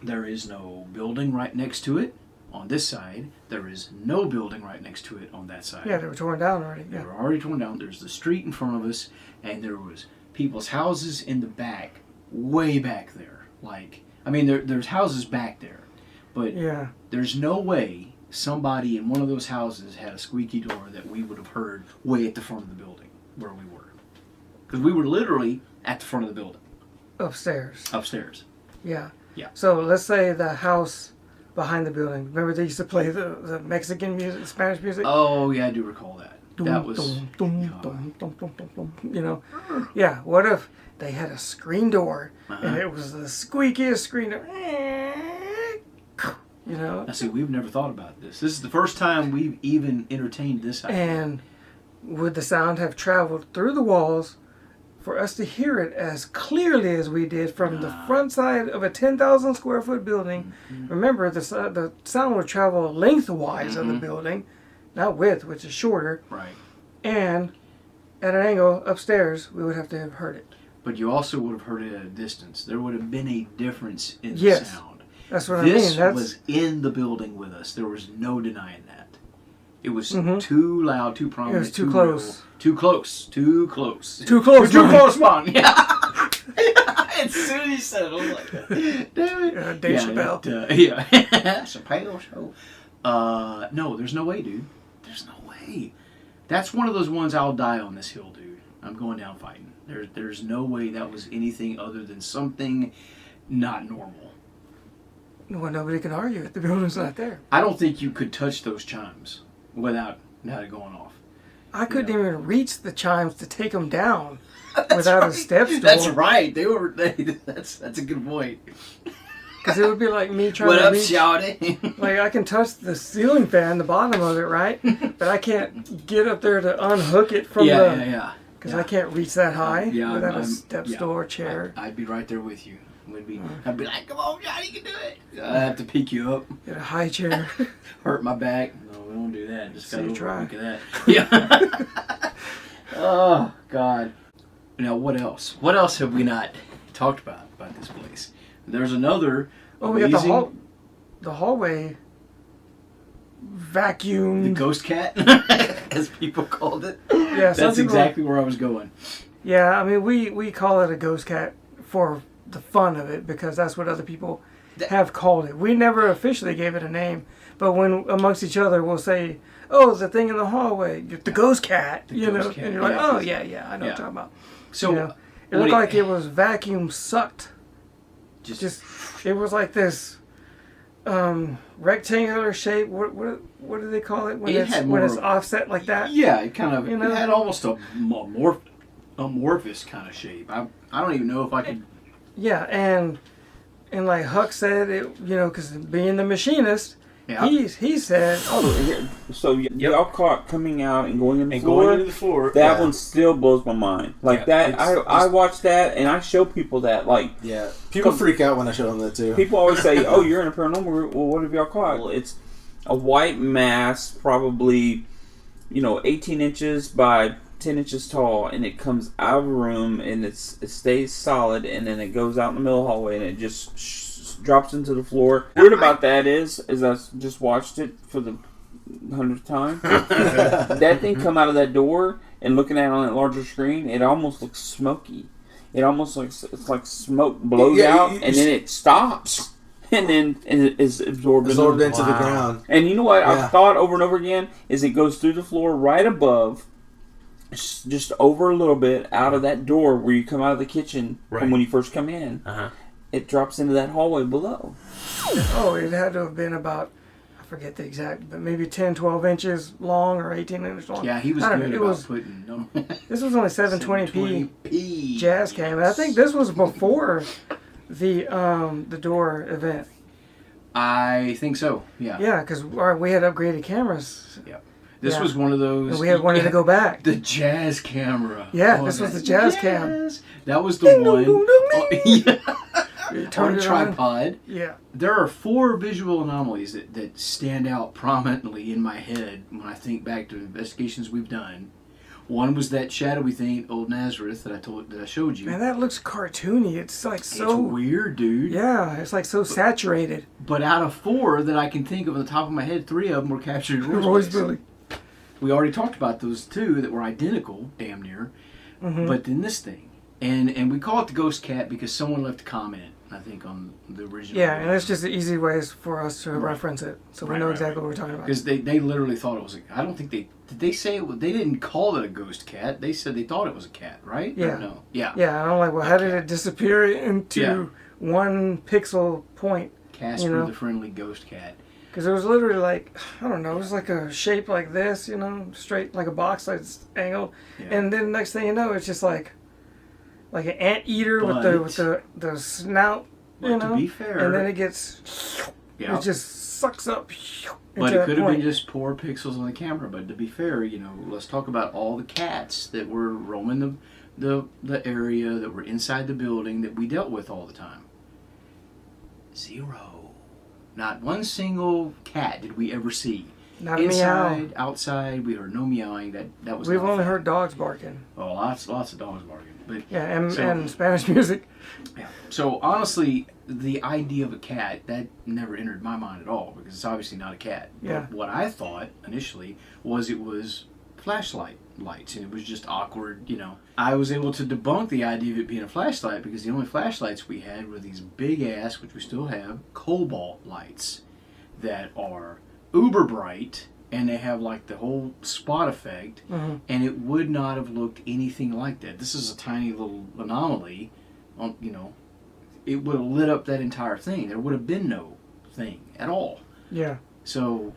S2: there is no building right next to it on this side. There is no building right next to it on that side.
S1: Yeah, they were torn down already.
S2: They were already torn down. There's the street in front of us, and there was people's houses in the back, way back there. Like, I mean, there's houses back there, but there's no way somebody in one of those houses had a squeaky door that we would have heard way at the front of the building where we were. Because we were literally at the front of the building. Upstairs.
S8: Yeah.
S2: Yeah.
S8: So let's say the house behind the building. Remember they used to play the Mexican music, the Spanish music?
S2: Oh, yeah, I do recall that. That was...
S8: You know? Yeah, what if they had a screen door and it was the squeakiest screen door? You know?
S2: Now, see, we've never thought about this. This is the first time we've even entertained this idea.
S8: And would the sound have traveled through the walls for us to hear it as clearly as we did from the front side of a 10,000 square foot building? Remember, the sound would travel lengthwise of the building, not width, which is shorter.
S2: Right.
S8: And at an angle upstairs, we would have to have heard it.
S2: But you also would have heard it at a distance. There would have been a difference in the sound.
S8: That's what I mean.
S2: This was in the building with us. There was no denying that. It was too loud, too prominent.
S8: It was too close.
S2: Too close.
S8: Too close,
S2: Mom. Yeah. As soon as he said it, I was like, damn it.
S8: Dave Chappelle.
S2: Chappelle show. No, there's no way, dude. There's no way. That's one of those ones I'll die on this hill, dude. I'm going down fighting. There's no way that was anything other than something not normal.
S8: Well, nobody can argue it. The building's not there.
S2: I don't think you could touch those chimes without it going off.
S8: I couldn't even reach the chimes to take them down without a step stool.
S2: That's right. That's a good point.
S8: Because it would be like me trying
S2: to
S8: reach.
S2: What up, shawty?
S8: Like, I can touch the ceiling fan, the bottom of it, right? But I can't get up there to unhook it from Because I can't reach that high without a step stool or chair.
S2: I'd be right there with you. I'd be like, come on, Johnny, you can do it. I'd have to pick you up.
S8: Get a high chair.
S2: Hurt my back. No, we don't do that. Just got to
S8: try.
S2: Look at that. Yeah. Oh, God. Now, what else? What else have we not talked about this place? There's another
S8: we got the hallway vacuum.
S2: The ghost cat, as people called it.
S8: Yeah,
S2: that's exactly where I was going.
S8: Yeah, I mean, we call it a ghost cat for the fun of it because that's what other people have called it. We never officially gave it a name, but when amongst each other we'll say, "Oh, the thing in the hallway, the ghost cat," and you're like, "Oh, yeah, I know what you're talking about." So it looked like it was vacuum sucked. Just it was like this rectangular shape. What do they call it when it's offset like that?
S2: Yeah, it kind of it had almost a amorphous kind of shape. I don't even know if I could.
S8: Yeah, and like Huck said, because being the machinist, he said,
S5: so y'all caught coming out and going into the floor. That one still blows my mind. Like that, I watch that and I show people that. Like,
S3: people freak out when I show them that too.
S5: People always say, "Oh, you're in a paranormal group. Well, what have y'all caught?" Well, it's a white mass, probably 18 inches by 10 inches tall, and it comes out of a room and it stays solid, and then it goes out in the middle of the hallway and it just drops into the floor. Weird about that is I just watched it for the 100th time. That thing come out of that door and looking at it on that larger screen, it almost looks smoky. It almost looks it's like smoke blows out and then it stops. And then it is absorbed into the ground. And you know what I've thought over and over again is it goes through the floor right above, just over a little bit out of that door where you come out of the kitchen from when you first come in. It drops into that hallway below.
S8: Oh, it had to have been about, I forget the exact, but maybe 10, 12 inches long or 18 inches long.
S2: Yeah, he was good about putting them.
S8: This was only 720p jazz cam. And I think this was before the door event.
S2: I think so, yeah.
S8: Yeah, because we had upgraded cameras.
S2: Yeah. This was one of those...
S8: And we had wanted to go back.
S2: The jazz camera.
S8: Yeah, this was the jazz cam.
S2: That was the one... On a tripod.
S8: Yeah.
S2: There are 4 visual anomalies that stand out prominently in my head when I think back to investigations we've done. One was that shadowy thing at Old Nazareth that I showed you.
S8: Man, that looks cartoony. It's like so...
S2: It's weird, dude.
S8: Yeah, it's like so saturated.
S2: But out of 4 that I can think of on the top of my head, 3 of them were captured in
S8: Roy's building.
S2: We already talked about those 2 that were identical, damn near. But then this thing. And we call it the ghost cat because someone left a comment I think, on the original.
S8: Yeah, and it's just the easy ways for us to reference it, so we know exactly what we're talking about.
S2: Because they literally thought it was I don't think did they say they didn't call it a ghost cat. They said they thought it was a cat, right?
S8: Yeah.
S2: Or no. Yeah.
S8: Yeah, I'm like, well, how did it disappear into 1 pixel point?
S2: Casper the friendly ghost cat.
S8: Because it was literally like, I don't know, it was like a shape like this, straight like a box that's angled. Yeah. And then next thing you know, it's just like an anteater with the snout,
S2: to be fair,
S8: and then it gets, it just sucks up.
S2: But it could have been just poor pixels on the camera. But to be fair, let's talk about all the cats that were roaming the area, that were inside the building, that we dealt with all the time. 0. Not one single cat did we ever see.
S8: Not
S2: inside,
S8: meow.
S2: Outside, we heard no meowing. That was.
S8: We've only heard dogs barking.
S2: Oh, lots of dogs barking. But
S8: and Spanish music.
S2: Yeah. So honestly, the idea of a cat that never entered my mind at all, because it's obviously not a cat.
S8: Yeah.
S2: But what I thought initially was it was flashlight lights, and it was just awkward. I was able to debunk the idea of it being a flashlight, because the only flashlights we had were these big ass, which we still have, cobalt lights that are uber bright, and they have like the whole spot effect, and it would not have looked anything like that. This is a tiny little anomaly, it would have lit up that entire thing. There would have been no thing at all.
S8: Yeah.
S2: So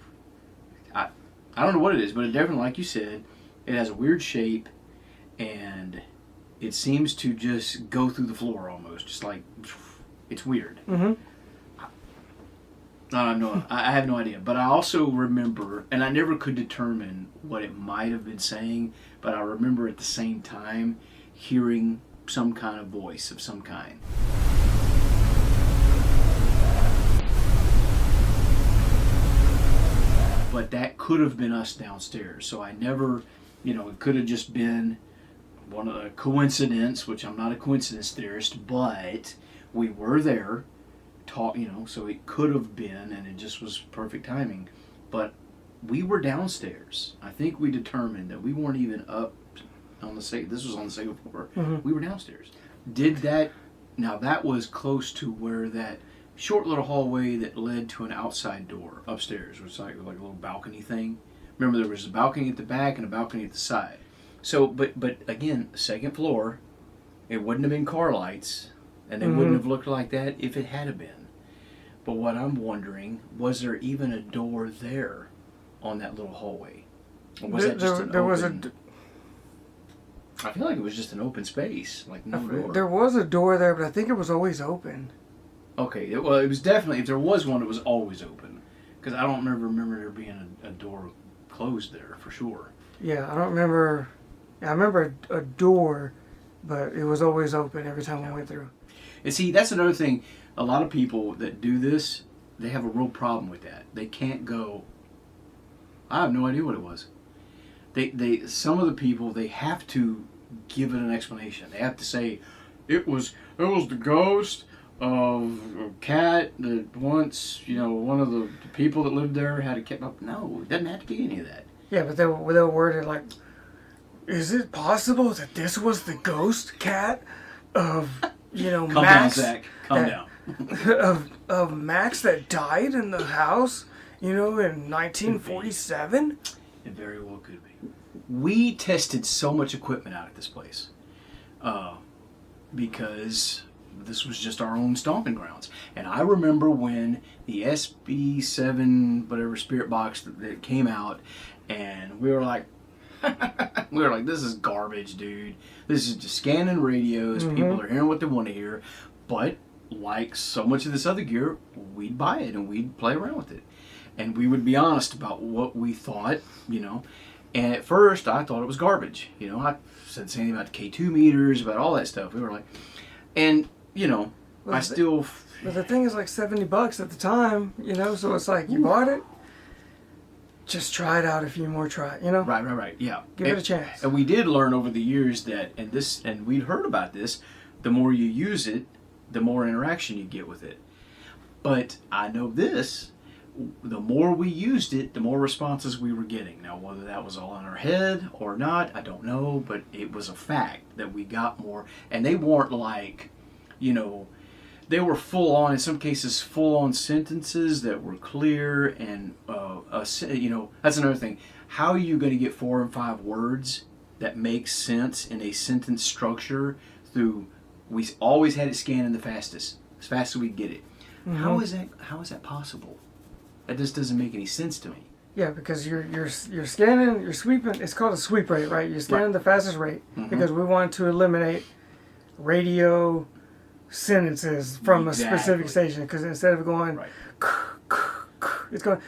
S2: I don't know what it is, but it definitely, like you said, it has a weird shape, and it seems to just go through the floor almost, just like, it's weird.
S8: Mm-hmm.
S2: I have no idea. But I also remember, and I never could determine what it might have been saying, but I remember at the same time hearing some kind of voice of some kind. But that could have been us downstairs. So I never, it could have just been one of the coincidence, which I'm not a coincidence theorist, but we were there. So it could have been, and it just was perfect timing. But we were downstairs. I think we determined that we weren't even up on the second. This was on the second floor. Mm-hmm. We were downstairs. Now that was close to where that short little hallway that led to an outside door upstairs, which was like a little balcony thing. Remember, there was a balcony at the back and a balcony at the side. So, but again, second floor, it wouldn't have been car lights, and they wouldn't have looked like that if it had been. But what I'm wondering, was there even a door there on that little hallway? Or was that just an open... I feel like it was just an open space, like no door.
S8: There was a door there, but I think it was always open.
S2: Okay, well, it was definitely, if there was one, it was always open. Because I don't remember there being a door closed there, for sure.
S8: Yeah, I don't remember... I remember a door, but it was always open every time I went through.
S2: And see, that's another thing. A lot of people that do this, they have a real problem with that. They can't go, I have no idea what it was. Some of the people, they have to give it an explanation. They have to say, it was the ghost of a cat that once, one of the people that lived there had a cat. No, it doesn't have to be any of that.
S8: Yeah, but they'll word it like, is it possible that this was the ghost cat of,
S2: Calm
S8: Max?
S2: Down, Zach. Calm down.
S8: of Max that died in the house, in 1947?
S2: It very well could be. We tested so much equipment out at this place because this was just our own stomping grounds. And I remember when the SB7 whatever spirit box that came out, and we were like, this is garbage, dude. This is just scanning radios. Mm-hmm. People are hearing what they want to hear. But like so much of this other gear, we'd buy it and we'd play around with it. And we would be honest about what we thought, And at first, I thought it was garbage. I said something about the K2 meters, about all that stuff. We were like, and,
S8: Well,
S2: I still...
S8: But the thing is like $70 at the time, so it's like, you bought it, just try it out if you more try it,
S2: Right, yeah.
S8: Give it a chance.
S2: And we did learn over the years that, and we'd heard about this, the more you use it, the more interaction you get with it. But I know this, the more we used it, the more responses we were getting. Now, whether that was all in our head or not, I don't know, but it was a fact that we got more. And they weren't like, they were full on, in some cases, full on sentences that were clear and, that's another thing. How are you going to get 4 and 5 words that make sense in a sentence structure through, we always had it scanned as fast as we could get it. Mm-hmm. How is that possible? That just doesn't make any sense to me.
S8: Yeah, because you're scanning, you're sweeping. It's called a sweep rate, right? You're scanning the fastest rate because we want to eliminate radio sentences from a specific station. Because instead of going, it's going,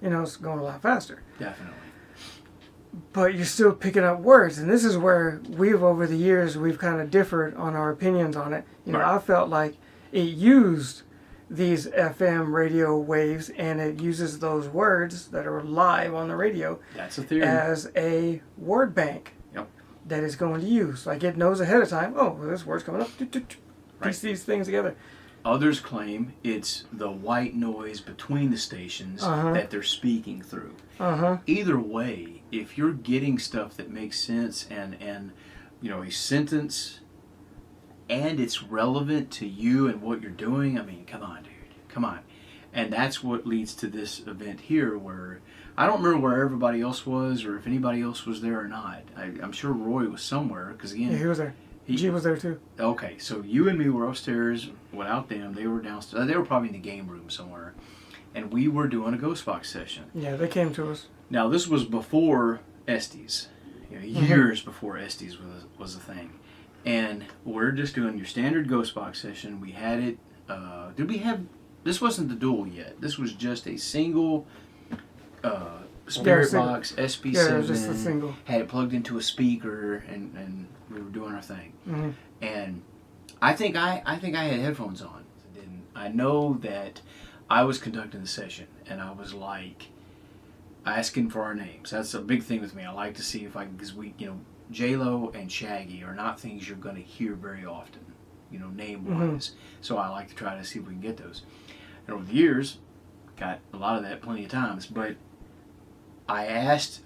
S8: it's going a lot faster.
S2: Definitely.
S8: But you're still picking up words, and this is where over the years, we've kind of differed on our opinions on it. I felt like it used these FM radio waves, and it uses those words that are live on the radio.
S2: That's a theory.
S8: As a word bank.
S2: Yep.
S8: That it's going to use. Like it knows ahead of time, this word's coming up. Piece these things together.
S2: Others claim it's the white noise between the stations that they're speaking through. Either way, if you're getting stuff that makes sense and a sentence and it's relevant to you and what you're doing, I mean, come on, dude. Come on. And that's what leads to this event here where I don't remember where everybody else was or if anybody else was there or not. I'm sure Roy was somewhere because, again...
S8: Yeah, he was there. G was there, too.
S2: Okay, so you and me were upstairs without them. They were downstairs. They were probably in the game room somewhere. And we were doing a Ghost Box session.
S8: Yeah, they came to us.
S2: Now, this was before Estes. Years before Estes was a thing. And we're just doing your standard Ghost Box session. We had it... This wasn't the dual yet. This was just a single Spirit Box SP7.
S8: Yeah, it was just a single.
S2: Had it plugged into a speaker, and we were doing our thing. Mm-hmm. And I think I had headphones on. I know that I was conducting the session, and I was like asking for our names. That's a big thing with me. I like to see if I can, because J-Lo and Shaggy are not things you're going to hear very often, name-wise. So I like to try to see if we can get those. And over the years, got a lot of that plenty of times, but I was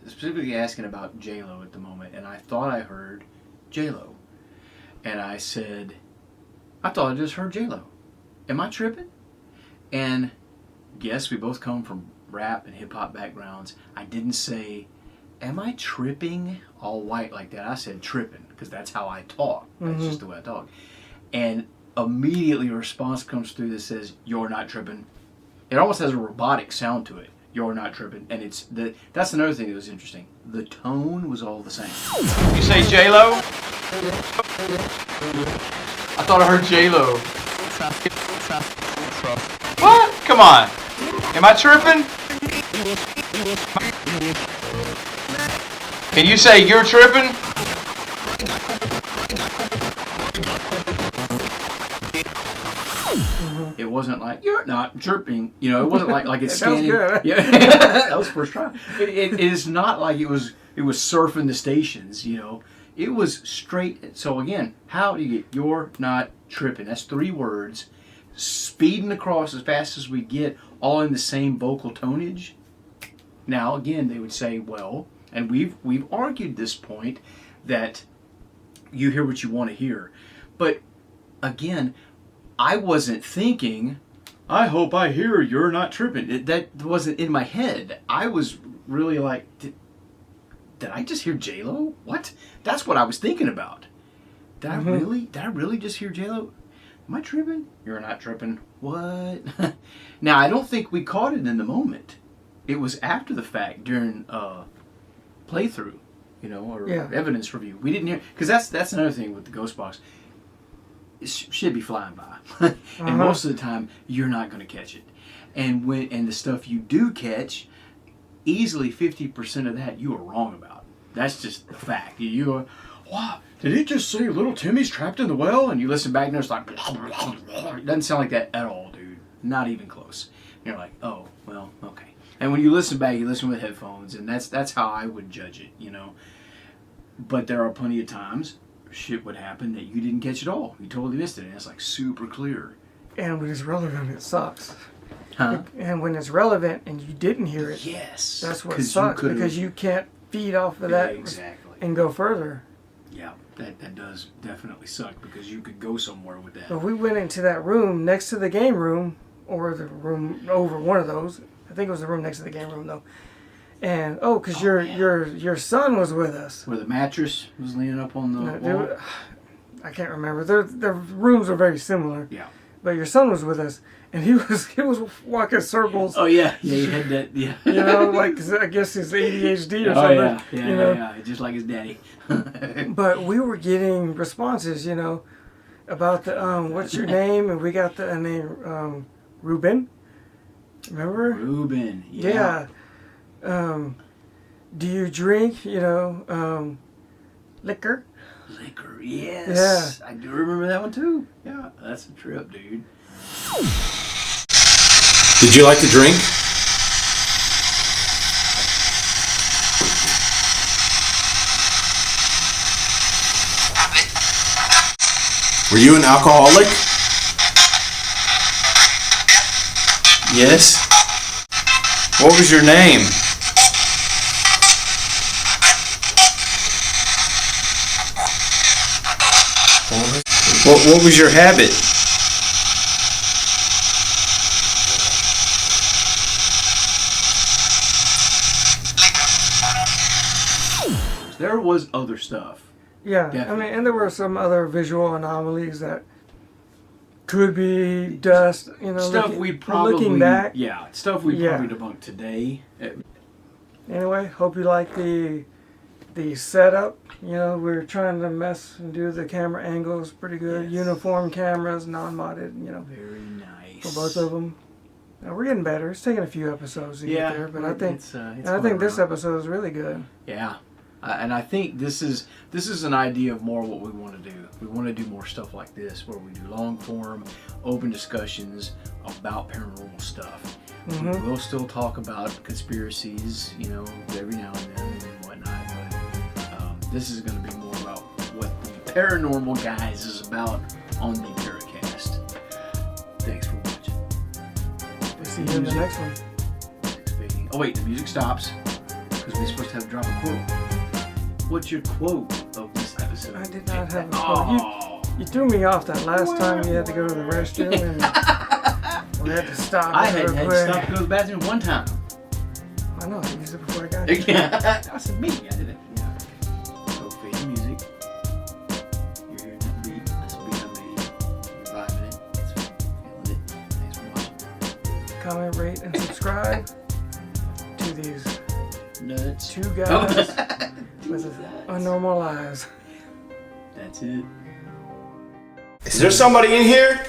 S2: specifically asking about J-Lo at the moment, and I thought I heard J-Lo. And I said, I thought I just heard J-Lo. Am I tripping? And yes, we both come from rap and hip-hop backgrounds. I didn't say, am I tripping all white like that? I said tripping, because that's how I talk. That's just the way I talk. And immediately a response comes through that says, you're not tripping. It almost has a robotic sound to it. You're not tripping. And that's another thing that was interesting. The tone was all the same. You say J-Lo? I thought I heard J-Lo. What? Come on. Am I tripping? Can you say you're tripping? It wasn't like, you're not chirping. It wasn't like it's scanning.
S8: That was good.
S2: Yeah. That was first try. It is not like it was surfing the stations, It was straight. So again, how do you get you're not tripping? That's 3 words, speeding across as fast as we get, all in the same vocal tonnage. Now, again, they would say, well, and we've argued this point that you hear what you want to hear. But again, I wasn't thinking, I hope I hear you're not tripping. That wasn't in my head. I was really like, did I just hear J-Lo? What? That's what I was thinking about. Did I really just hear J-Lo? Am I tripping? You're not tripping. What? Now, I don't think we caught it in the moment. It was after the fact during playthrough, or evidence review. We didn't hear, because that's another thing with the Ghost Box. It should be flying by, and most of the time you're not going to catch it. And the stuff you do catch, easily 50% of that you are wrong about. That's just the fact. You are, wow, did he just say little Timmy's trapped in the well? And you listen back and it's like, it doesn't sound like that at all, dude. Not even close. And you're like, oh, well, okay. And when you listen back, you listen with headphones, and that's how I would judge it, But there are plenty of times shit would happen that you didn't catch at all. You totally missed it, and it's like super clear.
S8: And when it's relevant, it sucks.
S2: Huh?
S8: And when it's relevant and you didn't hear it,
S2: yes,
S8: that's what sucks, because you can't feed off of that
S2: exactly
S8: and go further.
S2: Yeah. That does definitely suck because you could go somewhere with that.
S8: But we went into that room next to the game room, or the room over one of those. I think it was the room next to the game room though. And because your son was with us.
S2: Where the mattress was leaning up on the wall?
S8: I can't remember. Their rooms are very similar.
S2: Yeah.
S8: But your son was with us, and he was walking circles.
S2: Oh yeah, he had that. Yeah.
S8: You know, like I guess his ADHD or something.
S2: Yeah, just like his daddy.
S8: But we were getting responses, about the what's your name, and we got the name Ruben. Remember?
S2: Ruben.
S8: Yeah. Do you drink? Liquor.
S2: Liquor, yes. Yeah. I do remember that one too. Yeah, that's a trip, dude.
S3: Did you like to drink? Were you an alcoholic?
S7: Yes. What was your name? What was your habit?
S2: There was other stuff.
S8: Yeah,
S2: Definitely.
S8: I mean, and there were some other visual anomalies that could be dust.
S2: Stuff we probably
S8: looking back.
S2: Yeah, stuff we probably debunked today.
S8: Anyway, hope you like the setup. We're trying to mess and do the camera angles pretty good. Yes. Uniform cameras, non-modded.
S2: Very nice
S8: for both of them. Now, we're getting better. It's taking a few episodes to get there, but I think this episode is really good.
S2: Yeah. And I think this is an idea of more what we want to do. We want to do more stuff like this, where we do long form, open discussions about paranormal stuff. Mm-hmm. We will still talk about conspiracies, every now and then and whatnot. But this is going to be more about what the paranormal guys is about on the Pairacast. Thanks for watching.
S8: We'll see you in the next one.
S2: Oh wait, the music stops because we're supposed to have drop a quote. What's your quote of this episode?
S8: I did not have a quote. You threw me off that last time you had to go to the restroom and we had to stop.
S2: I had to stop to go to the bathroom one time.
S8: I know, I used it before I got here.
S2: That was me. I did it. Yeah. So fade the music. You're hearing that beat. That's the beat I made. You're vibing it. That's feeling it. Thanks for watching.
S8: Comment, rate, and subscribe to these
S2: nuts.
S8: Two guys with unnormal lives.
S2: That's it.
S7: Is there somebody in here?